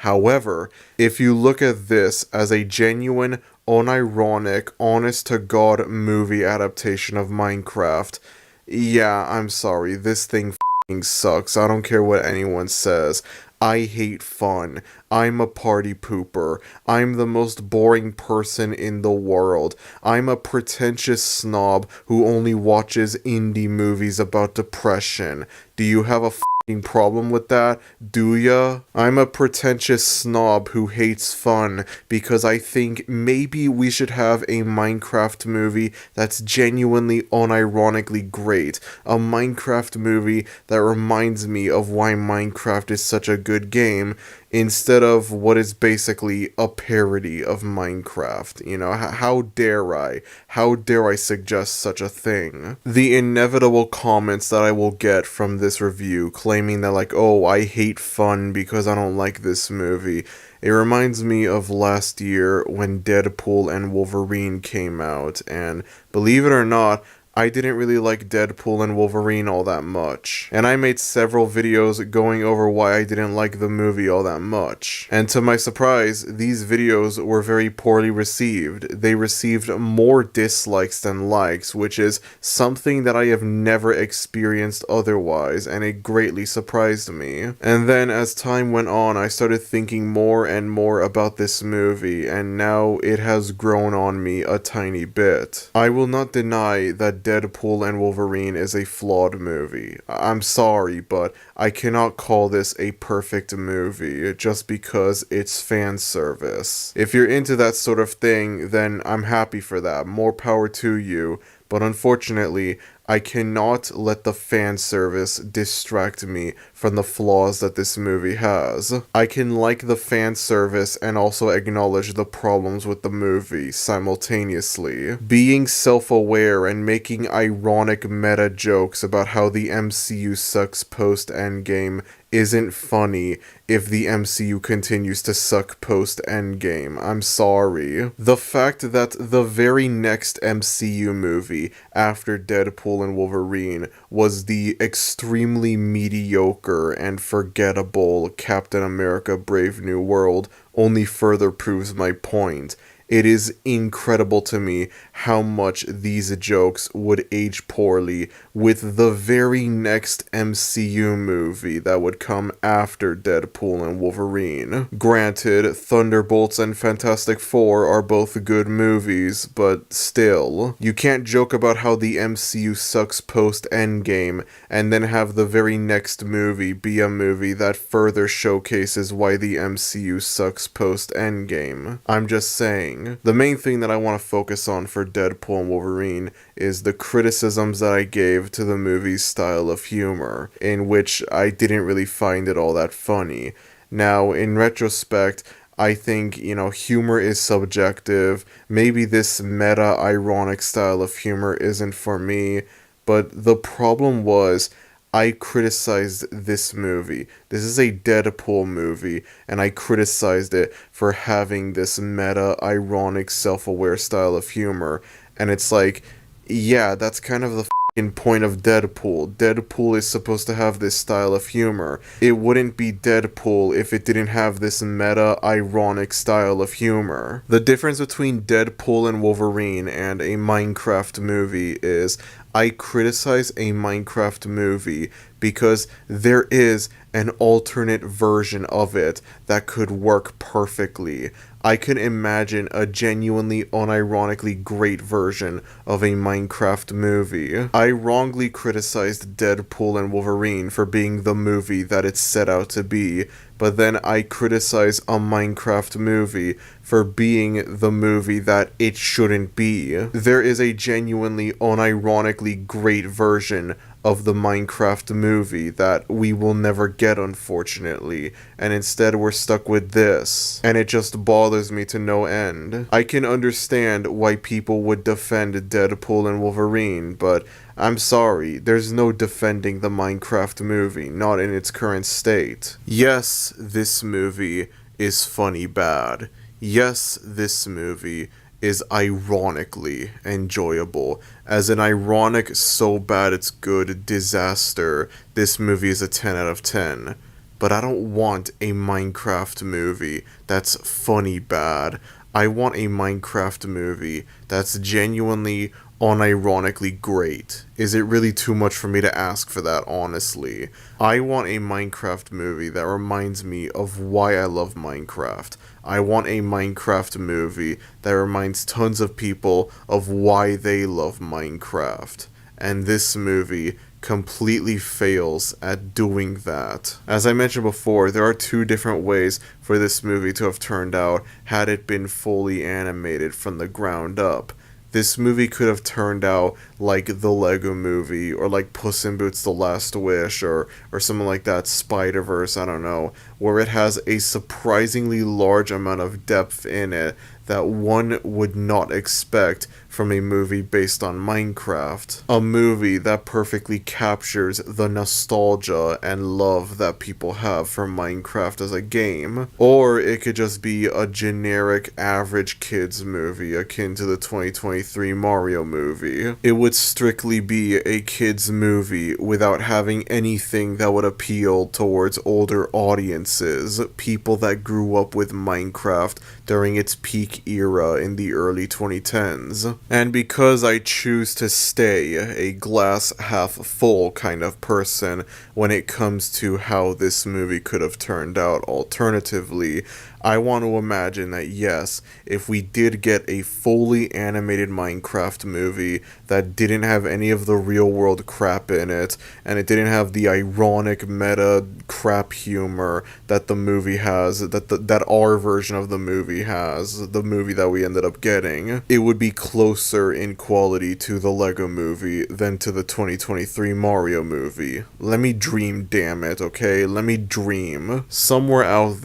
However, if you look at this as a genuine, unironic, honest-to-God movie adaptation of Minecraft, yeah, I'm sorry, this thing f***ing sucks. I don't care what anyone says. I hate fun. I'm a party pooper. I'm the most boring person in the world. I'm a pretentious snob who only watches indie movies about depression. Do you have a f***ing problem with that? Do ya? I'm a pretentious snob who hates fun because I think maybe we should have a Minecraft movie that's genuinely unironically great. A Minecraft movie that reminds me of why Minecraft is such a good game, instead of what is basically a parody of Minecraft. You know, how dare I? How dare I suggest such a thing? The inevitable comments that I will get from this review claiming that like, oh, I hate fun because I don't like this movie. It reminds me of last year when Deadpool and Wolverine came out, and believe it or not, I didn't really like Deadpool and Wolverine all that much. And I made several videos going over why I didn't like the movie all that much. And to my surprise, these videos were very poorly received. They received more dislikes than likes, which is something that I have never experienced otherwise, and it greatly surprised me. And then as time went on, I started thinking more and more about this movie, and now it has grown on me a tiny bit. I will not deny that Deadpool and Wolverine is a flawed movie. I'm sorry, but I cannot call this a perfect movie just because it's fan service. If you're into that sort of thing, then I'm happy for that. More power to you. But unfortunately, I cannot let the fan service distract me from the flaws that this movie has. I can like the fan service and also acknowledge the problems with the movie simultaneously. Being self-aware and making ironic meta jokes about how the MCU sucks post-Endgame isn't funny if the MCU continues to suck post-Endgame. I'm sorry. The fact that the very next MCU movie after Deadpool and Wolverine was the extremely mediocre and forgettable Captain America Brave New World only further proves my point. It is incredible to me how much these jokes would age poorly with the very next MCU movie that would come after Deadpool and Wolverine. Granted, Thunderbolts and Fantastic Four are both good movies, but still, you can't joke about how the MCU sucks post-Endgame and then have the very next movie be a movie that further showcases why the MCU sucks post-Endgame. I'm just saying. The main thing that I want to focus on for Deadpool and Wolverine is the criticisms that I gave to the movie's style of humor, in which I didn't really find it all that funny. Now, in retrospect, I think, humor is subjective. Maybe this meta-ironic style of humor isn't for me, but the problem was, I criticized this movie. This is a Deadpool movie, and I criticized it for having this meta-ironic, self-aware style of humor. And it's like, yeah, that's kind of the f***ing point of Deadpool. Deadpool is supposed to have this style of humor. It wouldn't be Deadpool if it didn't have this meta-ironic style of humor. The difference between Deadpool and Wolverine and a Minecraft movie is I criticize a Minecraft movie because there is an alternate version of it that could work perfectly. I could imagine a genuinely unironically great version of a Minecraft movie. I wrongly criticized Deadpool and Wolverine for being the movie that it's set out to be, but then I criticize a Minecraft movie for being the movie that it shouldn't be. There is a genuinely unironically great version of the Minecraft movie that we will never get, unfortunately, and instead we're stuck with this, and it just bothers me to no end. I can understand why people would defend Deadpool and Wolverine, but I'm sorry, there's no defending the Minecraft movie, not in its current state. Yes, this movie is funny bad. Yes, this movie is ironically enjoyable. As an ironic, so bad it's good disaster, this movie is a 10 out of 10. But I don't want a Minecraft movie that's funny bad. I want a Minecraft movie that's genuinely unironically great. Is it really too much for me to ask for that, honestly? I want a Minecraft movie that reminds me of why I love Minecraft. I want a Minecraft movie that reminds tons of people of why they love Minecraft. And this movie completely fails at doing that. As I mentioned before, there are two different ways for this movie to have turned out had it been fully animated from the ground up. This movie could have turned out like the Lego Movie, or like Puss in Boots: The Last Wish, or something like that, Spider-Verse, I don't know, where it has a surprisingly large amount of depth in it that one would not expect from a movie based on Minecraft. A movie that perfectly captures the nostalgia and love that people have for Minecraft as a game. Or it could just be a generic average kids movie akin to the 2023 Mario movie. It would strictly be a kids movie without having anything that would appeal towards older audiences, people that grew up with Minecraft during its peak era in the early 2010s. And because I choose to stay a glass half full kind of person when it comes to how this movie could have turned out alternatively, I want to imagine that yes, if we did get a fully animated Minecraft movie that didn't have any of the real world crap in it, and it didn't have the ironic meta crap humor that the movie has, that our version of the movie has, the movie that we ended up getting, it would be closer in quality to the Lego movie than to the 2023 Mario movie. Let me dream, damn it, okay? Let me dream. Somewhere out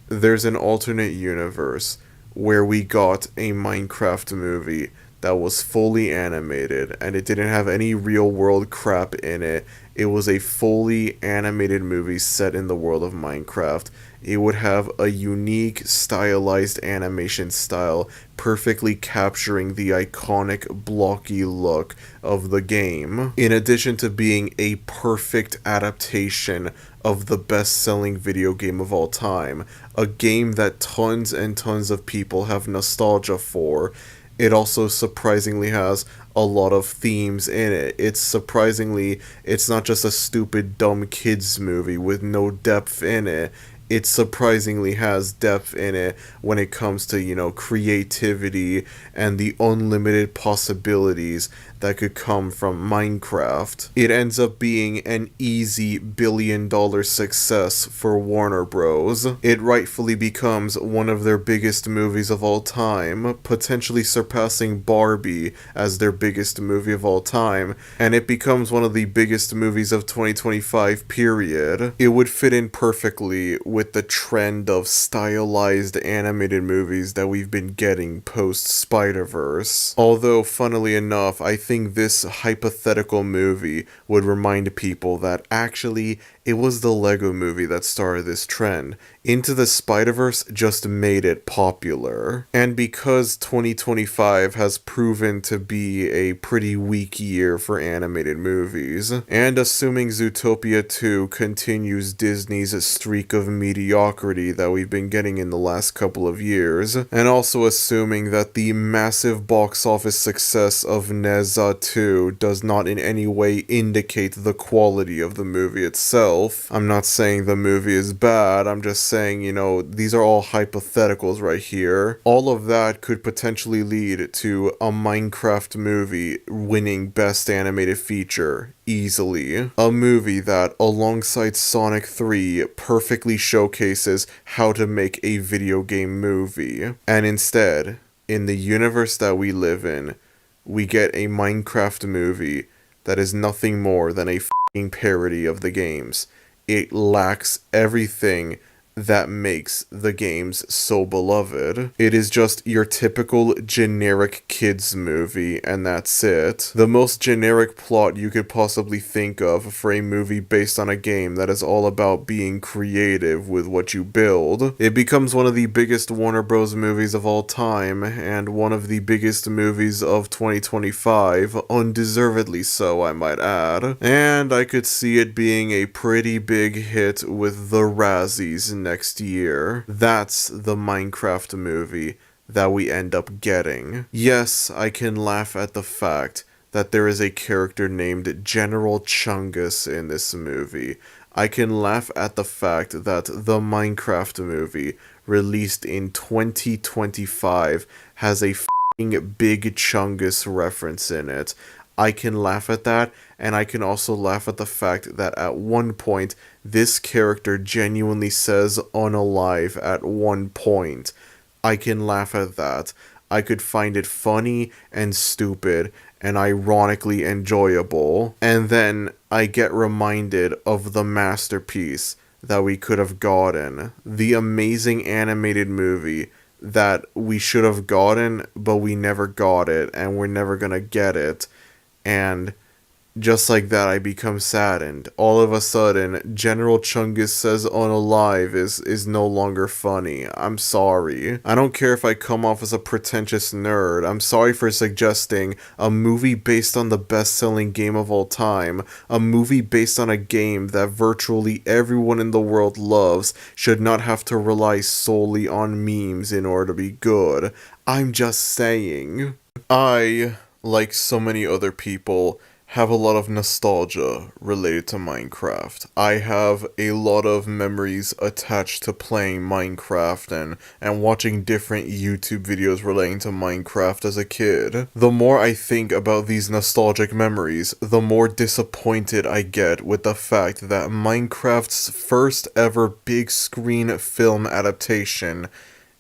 there's an alternate universe where we got a Minecraft movie that was fully animated and it didn't have any real world crap in it. It was a fully animated movie set in the world of Minecraft. It would have a unique stylized animation style, perfectly capturing the iconic blocky look of the game, in addition to being a perfect adaptation of the best-selling video game of all time, a game that tons and tons of people have nostalgia for. It also surprisingly has a lot of themes in it. It's not just a stupid dumb kids movie with no depth in it. It surprisingly has depth in it when it comes to, creativity and the unlimited possibilities that could come from Minecraft. It ends up being an easy billion-dollar success for Warner Bros. It rightfully becomes one of their biggest movies of all time, potentially surpassing Barbie as their biggest movie of all time, and it becomes one of the biggest movies of 2025, period. It would fit in perfectly with the trend of stylized animated movies that we've been getting post-Spider-Verse. Although, funnily enough, I think this hypothetical movie would remind people that actually it was the Lego movie that started this trend. Into the Spider-Verse just made it popular. And because 2025 has proven to be a pretty weak year for animated movies, and assuming Zootopia 2 continues Disney's streak of mediocrity that we've been getting in the last couple of years, and also assuming that the massive box office success of Neza 2 does not in any way indicate the quality of the movie itself. I'm not saying the movie is bad, I'm just saying, these are all hypotheticals right here. All of that could potentially lead to a Minecraft movie winning Best Animated Feature easily. A movie that, alongside Sonic 3, perfectly showcases how to make a video game movie. And instead, in the universe that we live in, we get a Minecraft movie that is nothing more than a f***ing parody of the games. It lacks everything that makes the games so beloved. It is just your typical generic kids movie, and that's it. The most generic plot you could possibly think of for a movie based on a game that is all about being creative with what you build. It becomes one of the biggest Warner Bros. Movies of all time, and one of the biggest movies of 2025, undeservedly so, I might add. And I could see it being a pretty big hit with the Razzies next year. That's the Minecraft movie that we end up getting. Yes, I can laugh at the fact that there is a character named General Chungus in this movie. I can laugh at the fact that the Minecraft movie, released in 2025, has a f***ing Big Chungus reference in it. I can laugh at that, and I can also laugh at the fact that at one point, this character genuinely says unalive at one point. I can laugh at that. I could find it funny and stupid and ironically enjoyable. And then I get reminded of the masterpiece that we could have gotten. The amazing animated movie that we should have gotten, but we never got it, and we're never gonna get it. And just like that, I become saddened. All of a sudden, General Chungus Says Unalive is no longer funny. I'm sorry. I don't care if I come off as a pretentious nerd. I'm sorry for suggesting a movie based on the best-selling game of all time, a movie based on a game that virtually everyone in the world loves, should not have to rely solely on memes in order to be good. I'm just saying. I, like so many other people, have a lot of nostalgia related to Minecraft. I have a lot of memories attached to playing Minecraft and watching different YouTube videos relating to Minecraft as a kid. The more I think about these nostalgic memories, the more disappointed I get with the fact that Minecraft's first ever big screen film adaptation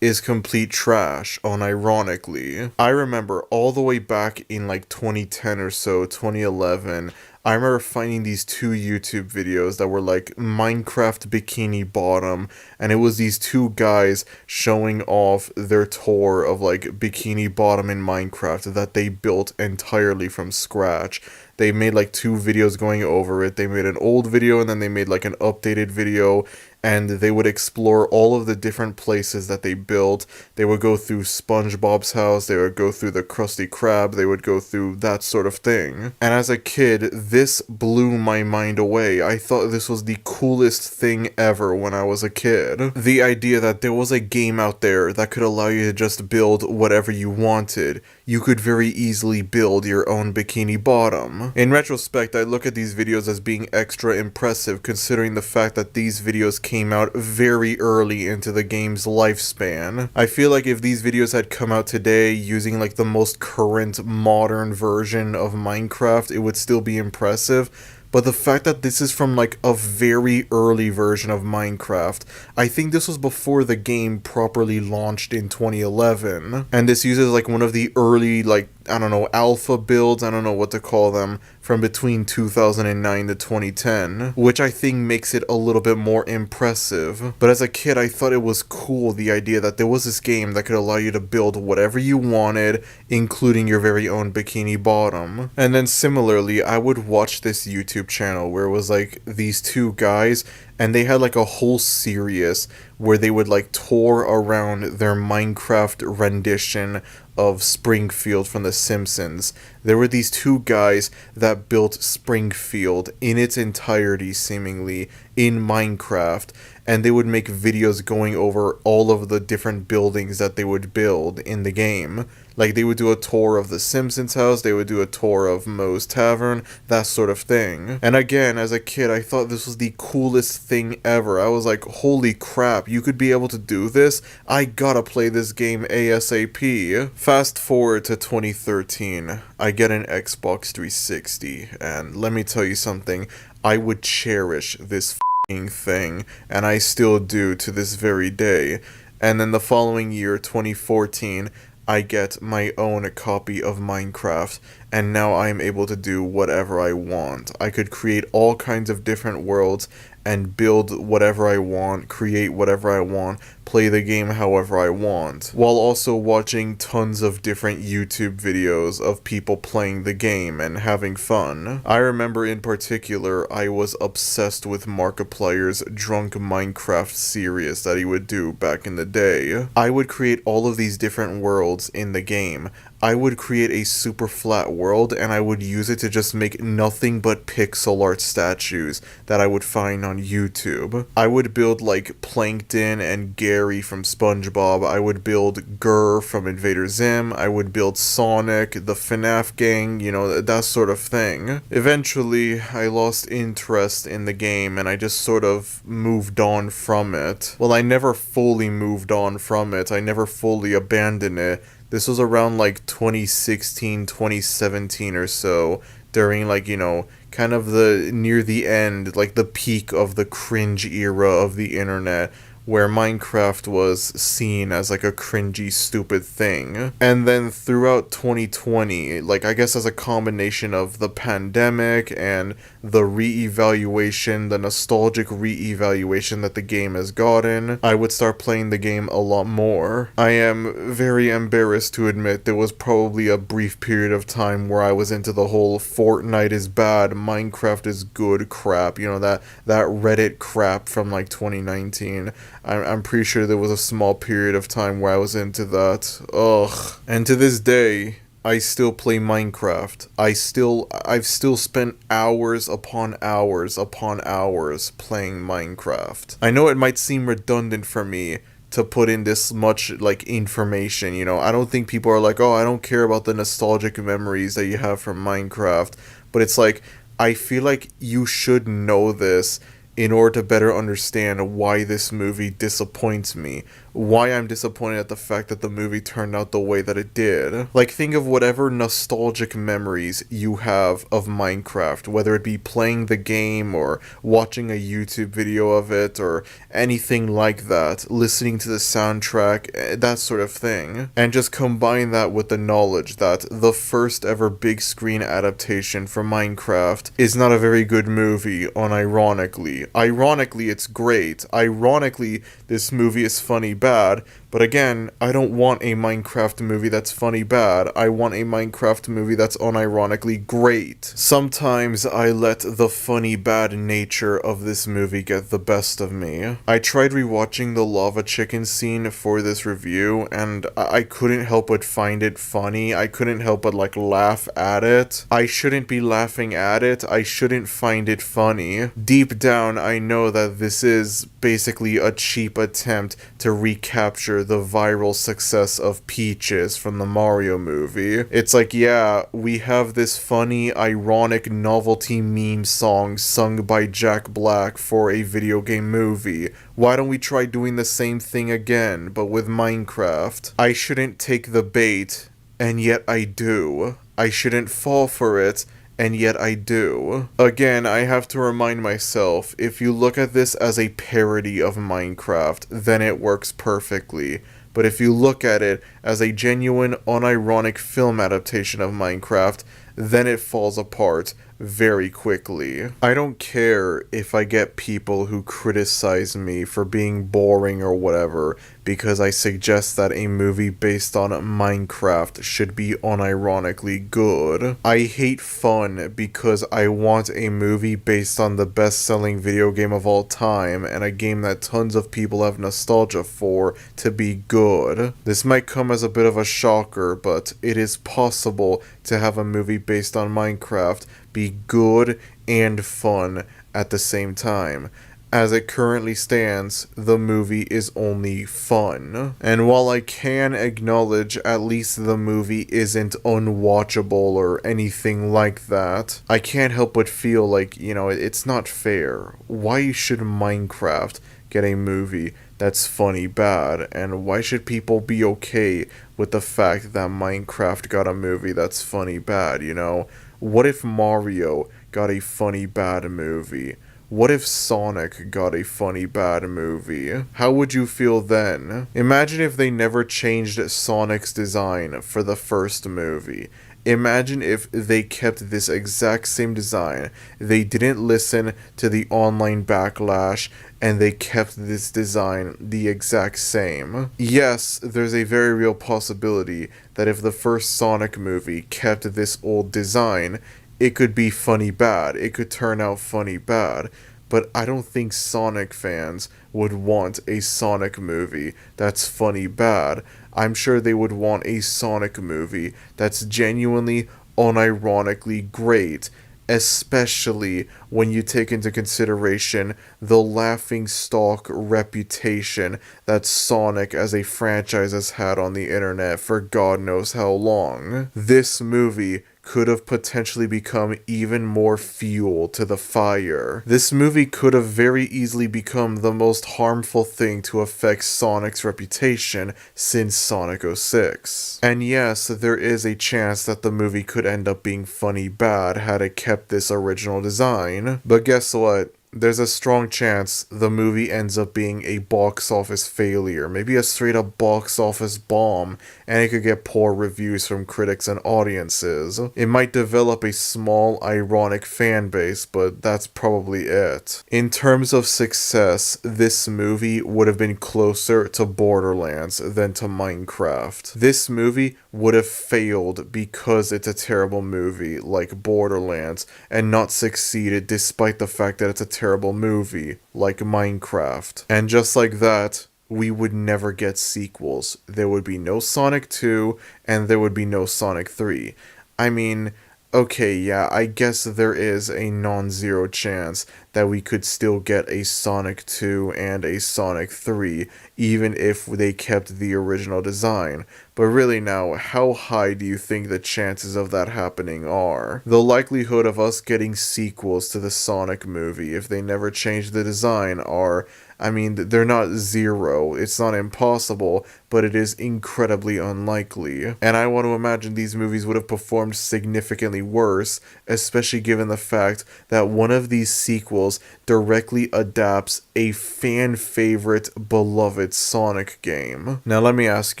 is complete trash, unironically. I remember all the way back in like 2010 or so, 2011, I remember finding these two YouTube videos that were like Minecraft Bikini Bottom, and it was these two guys showing off their tour of like Bikini Bottom in Minecraft that they built entirely from scratch. They made like two videos going over it. They made an old video and then they made like an updated video, and they would explore all of the different places that they built. They would go through SpongeBob's house, they would go through the Krusty Krab, they would go through that sort of thing. And as a kid, this blew my mind away. I thought this was the coolest thing ever when I was a kid. The idea that there was a game out there that could allow you to just build whatever you wanted. You could very easily build your own Bikini Bottom. In retrospect, I look at these videos as being extra impressive considering the fact that these videos came out very early into the game's lifespan. I feel like if these videos had come out today using like the most current modern version of Minecraft, it would still be impressive. But the fact that this is from like a very early version of Minecraft, I think this was before the game properly launched in 2011. And this uses like one of the early, like, I don't know, alpha builds, I don't know what to call them, from between 2009 to 2010, which I think makes it a little bit more impressive. But as a kid, I thought it was cool, the idea that there was this game that could allow you to build whatever you wanted, including your very own Bikini Bottom. And then similarly, I would watch this YouTube channel where it was like these two guys, and they had like a whole series where they would like tour around their Minecraft rendition of Springfield from The Simpsons. There were these two guys that built Springfield in its entirety, seemingly, in Minecraft, and they would make videos going over all of the different buildings that they would build in the game. Like, they would do a tour of the Simpsons house, they would do a tour of Moe's Tavern, that sort of thing. And again, as a kid, I thought this was the coolest thing ever. I was like, holy crap, you could be able to do this? I gotta play this game ASAP. Fast forward to 2013, I get an Xbox 360, and let me tell you something, I would cherish this thing, and I still do to this very day. And then the following year, 2014, I get my own copy of Minecraft, and now I am able to do whatever I want. I could create all kinds of different worlds and build whatever I want, create whatever I want, play the game however I want, while also watching tons of different YouTube videos of people playing the game and having fun. I remember in particular, I was obsessed with Markiplier's Drunk Minecraft series that he would do back in the day. I would create all of these different worlds in the game. I would create a super flat world and I would use it to just make nothing but pixel art statues that I would find on YouTube. I would build like Plankton and Gary from SpongeBob. I would build Gurr from Invader Zim. I would build Sonic, the FNAF gang, you know, that sort of thing. Eventually, I lost interest in the game and I just sort of moved on from it. Well, I never fully moved on from it. I never fully abandoned it. This was around like 2016, 2017 or so, during like, you know, kind of the near the end, like the peak of the cringe era of the internet, where Minecraft was seen as like a cringy, stupid thing. And then throughout 2020, like I guess as a combination of the pandemic and the re-evaluation, the nostalgic re-evaluation that the game has gotten, I would start playing the game a lot more. I am very embarrassed to admit there was probably a brief period of time where I was into the whole Fortnite is bad, Minecraft is good crap, you know, that Reddit crap from like 2019. I'm pretty sure there was a small period of time where I was into that. Ugh. And to this day, I still play Minecraft. I've still spent hours upon hours upon hours playing Minecraft. I know it might seem redundant for me to put in this much, like, information, you know. I don't think people are like, oh, I don't care about the nostalgic memories that you have from Minecraft. But it's like, I feel like you should know this in order to better understand why this movie disappoints me. Why I'm disappointed at the fact that the movie turned out the way that it did. Like, think of whatever nostalgic memories you have of Minecraft, whether it be playing the game or watching a YouTube video of it or anything like that, listening to the soundtrack, that sort of thing. And just combine that with the knowledge that the first ever big screen adaptation for Minecraft is not a very good movie, unironically. Ironically, it's great. Ironically, this movie is funny bad, but again, I don't want a Minecraft movie that's funny bad. I want a Minecraft movie that's unironically great. Sometimes I let the funny bad nature of this movie get the best of me. I tried rewatching the lava chicken scene for this review, and I couldn't help but find it funny. I couldn't help but like laugh at it. I shouldn't be laughing at it. I shouldn't find it funny. Deep down, I know that this is basically a cheap attempt to recapture the viral success of Peaches from the Mario movie. It's like, yeah, we have this funny, ironic novelty meme song sung by Jack Black for a video game movie. Why don't we try doing the same thing again, but with Minecraft? I shouldn't take the bait, and yet I do. I shouldn't fall for it, and yet I do. Again, I have to remind myself, if you look at this as a parody of Minecraft, then it works perfectly. But if you look at it as a genuine, unironic film adaptation of Minecraft, then it falls apart very quickly. I don't care if I get people who criticize me for being boring or whatever because I suggest that a movie based on Minecraft should be unironically good. I hate fun because I want a movie based on the best-selling video game of all time and a game that tons of people have nostalgia for to be good. This might come as a bit of a shocker, but it is possible to have a movie based on Minecraft be good and fun at the same time. As it currently stands, the movie is only fun. And while I can acknowledge at least the movie isn't unwatchable or anything like that, I can't help but feel like, you know, it's not fair. Why should Minecraft get a movie that's funny bad? And why should people be okay with the fact that Minecraft got a movie that's funny bad, you know? What if Mario got a funny bad movie? What if Sonic got a funny bad movie? How would you feel then? Imagine if they never changed Sonic's design for the first movie. Imagine if they kept this exact same design. They didn't listen to the online backlash and they kept this design the exact same. Yes, there's a very real possibility that if the first Sonic movie kept this old design, it could be funny bad. It could turn out funny bad. But I don't think Sonic fans would want a Sonic movie that's funny bad. I'm sure they would want a Sonic movie that's genuinely, unironically great, especially when you take into consideration the laughingstock reputation that Sonic as a franchise has had on the internet for God knows how long. This movie could have potentially become even more fuel to the fire. This movie could have very easily become the most harmful thing to affect Sonic's reputation since Sonic 06. And yes, there is a chance that the movie could end up being funny bad had it kept this original design, but guess what? there's a strong chance the movie ends up being a box office failure, maybe a straight up box office bomb, and it could get poor reviews from critics and audiences. It might develop a small, ironic fan base, but that's probably it. In terms of success, this movie would have been closer to Borderlands than to Minecraft. This movie would have failed because it's a terrible movie, like Borderlands, and not succeeded despite the fact that it's a terrible movie, like Minecraft. And just like that, we would never get sequels. There would be no Sonic 2, and there would be no Sonic 3. I mean, okay, yeah, I guess there is a non-zero chance that we could still get a Sonic 2 and a Sonic 3, even if they kept the original design. But really now, how high do you think the chances of that happening are? The likelihood of us getting sequels to the Sonic movie, if they never change the design, are, I mean, they're not zero. It's not impossible, but it is incredibly unlikely. And I want to imagine these movies would have performed significantly worse, especially given the fact that one of these sequels directly adapts a fan favorite, beloved Sonic game. Now let me ask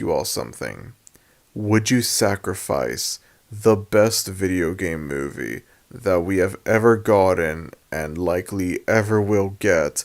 you all something. Would you sacrifice the best video game movie that we have ever gotten and likely ever will get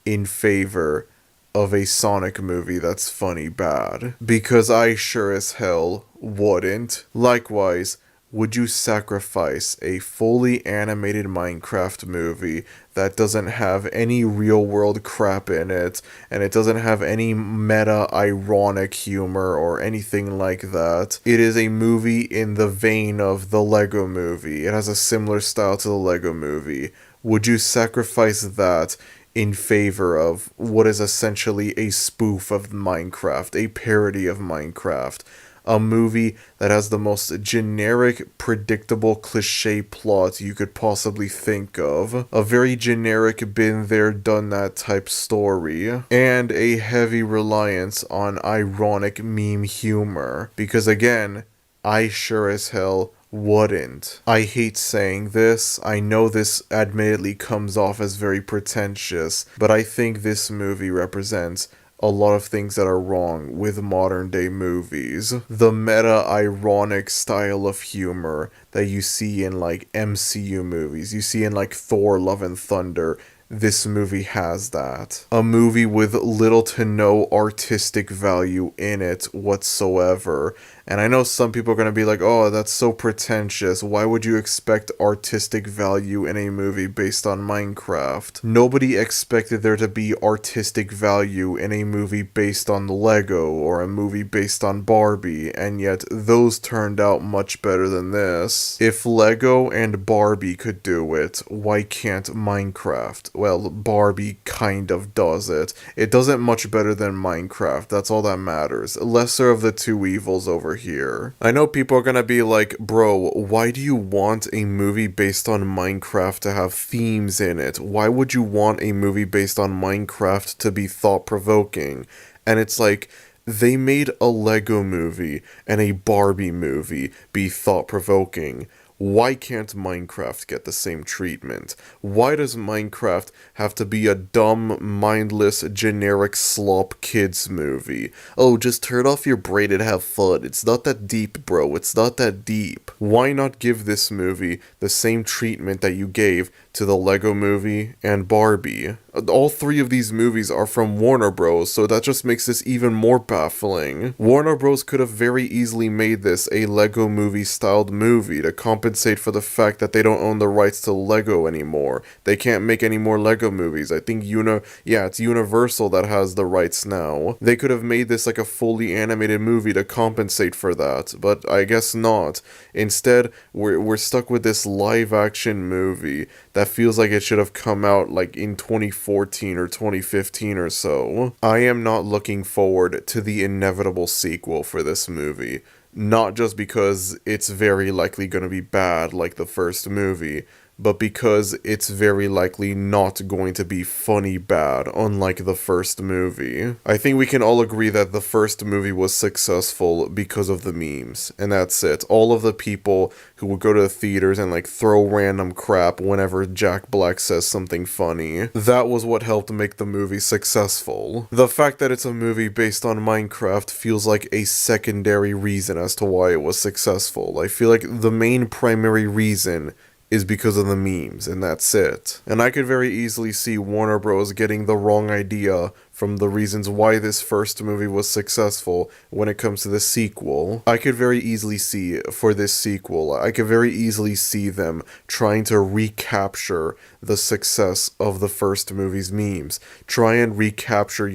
in favor of a Sonic movie that's funny bad? Because I sure as hell wouldn't. Likewise, would you sacrifice a fully animated Minecraft movie that doesn't have any real world crap in it, and it doesn't have any meta ironic humor or anything like that? It is a movie in the vein of the Lego movie. It has a similar style to the Lego movie. Would you sacrifice that in favor of what is essentially a spoof of Minecraft, a parody of Minecraft? A movie that has the most generic, predictable, cliche plot you could possibly think of. A very generic, been there, done that type story. And a heavy reliance on ironic meme humor. Because again, I sure as hell wouldn't. I hate saying this. I know this admittedly comes off as very pretentious, but I think this movie represents a lot of things that are wrong with modern day movies. The meta ironic style of humor that you see in like MCU movies, you see in like Thor Love and Thunder, this movie has that. A movie with little to no artistic value in it whatsoever. And I know some people are going to be like, oh, that's so pretentious. Why would you expect artistic value in a movie based on Minecraft? Nobody expected there to be artistic value in a movie based on Lego or a movie based on Barbie, and yet those turned out much better than this. If Lego and Barbie could do it, why can't Minecraft? Well, Barbie kind of does it. It does it much better than Minecraft. That's all that matters. Lesser of the two evils over here. I know people are gonna be like, bro, why do you want a movie based on Minecraft to have themes in it? Why would you want a movie based on Minecraft to be thought-provoking? And it's like, they made a Lego movie and a Barbie movie be thought-provoking. Why can't Minecraft get the same treatment? Why does Minecraft have to be a dumb, mindless, generic slop kids movie? Oh, just turn off your brain and have fun. It's not that deep, bro. It's not that deep. Why not give this movie the same treatment that you gave to the Lego movie and Barbie? All three of these movies are from Warner Bros., so that just makes this even more baffling. Warner Bros. Could have very easily made this a Lego movie-styled movie to compensate for the fact that they don't own the rights to Lego anymore. They can't make any more Lego movies. I think it's Universal that has the rights now. They could have made this like a fully animated movie to compensate for that, but I guess not. Instead, we're stuck with this live-action movie that feels like it should have come out like in 2014 or 2015 or so. I am not looking forward to the inevitable sequel for this movie. Not just because it's very likely going to be bad like the first movie, but because it's very likely not going to be funny bad, unlike the first movie. I think we can all agree that the first movie was successful because of the memes, and that's it. All of the people who would go to the theaters and like throw random crap whenever Jack Black says something funny. That was what helped make the movie successful. The fact that it's a movie based on Minecraft feels like a secondary reason as to why it was successful. I feel like the main primary reason is because of the memes, and that's it. And I could very easily see Warner Bros. Getting the wrong idea from the reasons why this first movie was successful when it comes to the sequel. I could very easily see, for this sequel, I could very easily see them trying to recapture the success of the first movie's memes. Try and recapture,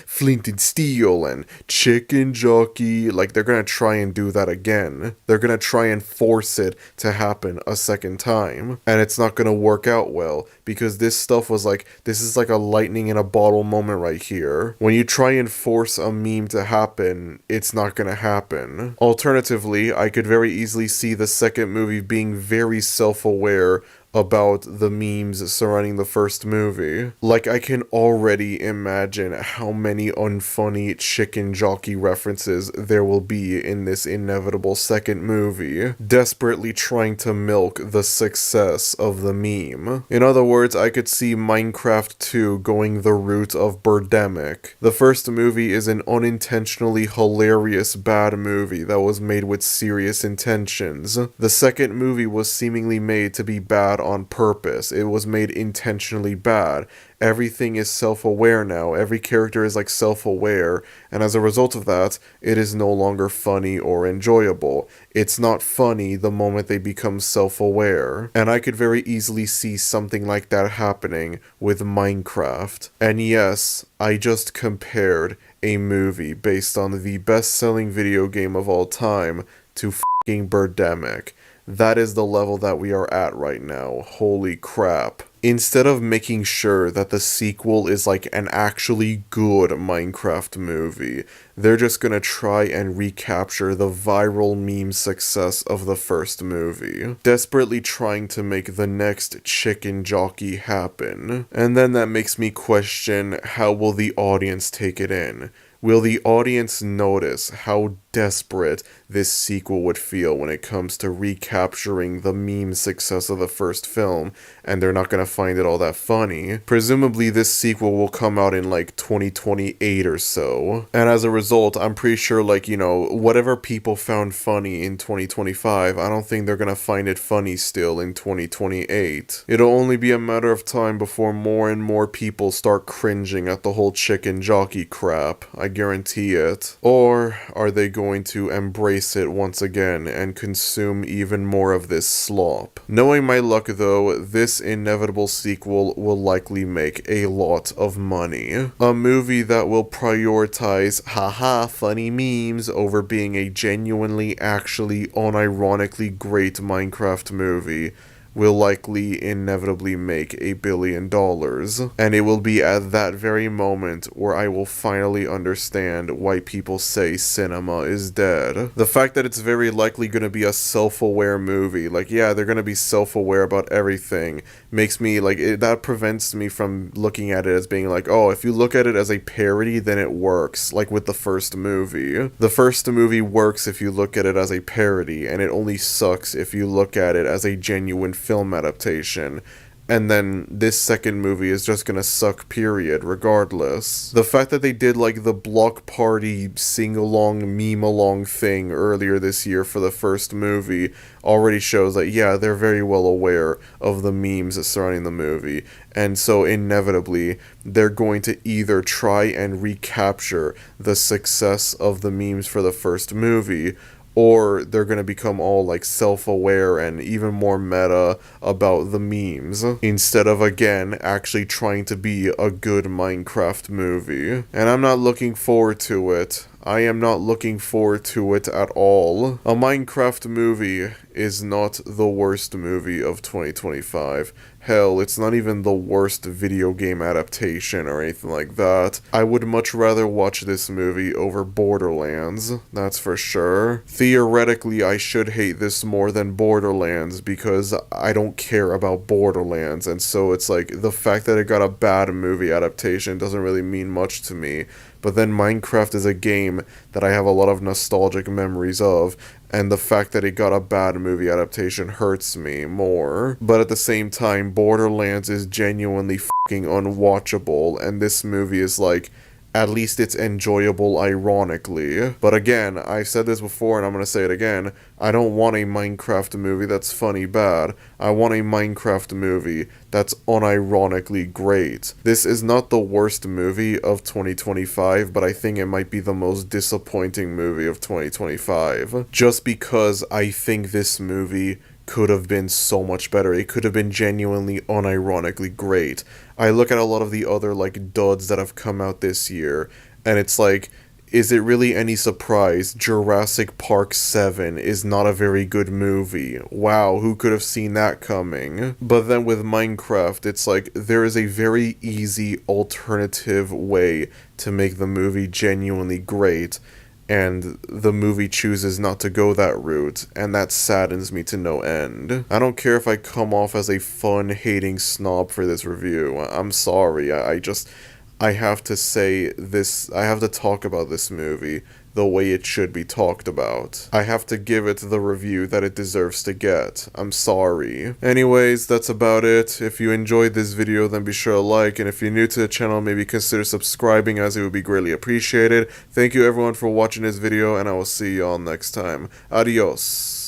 Flint and Steel and Chicken Jockey. Like, they're gonna try and do that again. They're gonna try and force it to happen a second time. And it's not gonna work out well, because this stuff was like, this is like a lightning in a bottle moment right here. When you try and force a meme to happen, it's not gonna happen. Alternatively, I could very easily see the second movie being very self-aware about the memes surrounding the first movie. Like, I can already imagine how many unfunny chicken jockey references there will be in this inevitable second movie, desperately trying to milk the success of the meme. In other words, I could see Minecraft 2 going the route of Birdemic. The first movie is an unintentionally hilarious bad movie that was made with serious intentions. The second movie was seemingly made to be bad on purpose. It was made intentionally bad. Everything is self-aware now. Every character is like self-aware, and as a result of that, it is no longer funny or enjoyable. It's not funny the moment they become self-aware. And I could very easily see something like that happening with Minecraft. And yes, I just compared a movie based on the best-selling video game of all time to f***ing Birdemic. That is the level that we are at right now. Holy crap. Instead of making sure that the sequel is like an actually good Minecraft movie, they're just gonna try and recapture the viral meme success of the first movie, desperately trying to make the next chicken jockey happen. And then that makes me question, how will the audience take it in? Will the audience notice how desperate this sequel would feel when it comes to recapturing the meme success of the first film, and they're not gonna find it all that funny? Presumably this sequel will come out in like 2028 or so, and as a result, I'm pretty sure whatever people found funny in 2025, I don't think they're gonna find it funny still in 2028. It'll only be a matter of time before more and more people start cringing at the whole chicken jockey crap. I guarantee it. Or are they going to embrace it once again and consume even more of this slop? Knowing my luck though, this inevitable sequel will likely make a lot of money. A movie that will prioritize haha funny memes over being a genuinely actually unironically great Minecraft movie will likely inevitably make $1 billion. And it will be at that very moment where I will finally understand why people say cinema is dead. The fact that it's very likely going to be a self-aware movie, they're going to be self-aware about everything, makes me, that prevents me from looking at it as being oh, if you look at it as a parody, then it works, like with the first movie. The first movie works if you look at it as a parody, and it only sucks if you look at it as a genuine film adaptation. And then this second movie is just gonna suck, period, regardless. The fact that they did the block party sing-along, meme-along thing earlier this year for the first movie already shows that, yeah, they're very well aware of the memes surrounding the movie. And so inevitably, they're going to either try and recapture the success of the memes for the first movie, or they're going to become all self-aware and even more meta about the memes, instead of again actually trying to be a good Minecraft movie. And I'm not looking forward to it. I am not looking forward to it at all. A Minecraft movie is not the worst movie of 2025. Hell, it's not even the worst video game adaptation or anything like that. I would much rather watch this movie over Borderlands, that's for sure. Theoretically, I should hate this more than Borderlands because I don't care about Borderlands, and so it's like the fact that it got a bad movie adaptation doesn't really mean much to me. But then Minecraft is a game that I have a lot of nostalgic memories of, and the fact that it got a bad movie adaptation hurts me more. But at the same time, Borderlands is genuinely fucking unwatchable, and this movie is like, at least it's enjoyable ironically. But again, I've said this before and I'm gonna say it again, I don't want a Minecraft movie that's funny bad. I want a Minecraft movie that's unironically great. This is not the worst movie of 2025, but I think it might be the most disappointing movie of 2025. Just because I think this movie could have been so much better. It could have been genuinely unironically great. I look at a lot of the other like duds that have come out this year, and it's like, is it really any surprise Jurassic Park 7 is not a very good movie? Wow, who could have seen that coming? But then with Minecraft, it's like, there is a very easy alternative way to make the movie genuinely great, and the movie chooses not to go that route, and that saddens me to no end. I don't care if I come off as a fun-hating snob for this review. I'm sorry, I have to say this, I have to talk about this movie the way it should be talked about. I have to give it the review that it deserves to get. I'm sorry. Anyways, that's about it. If you enjoyed this video, then be sure to like, and if you're new to the channel, maybe consider subscribing, as it would be greatly appreciated. Thank you everyone for watching this video, and I will see y'all next time. Adios.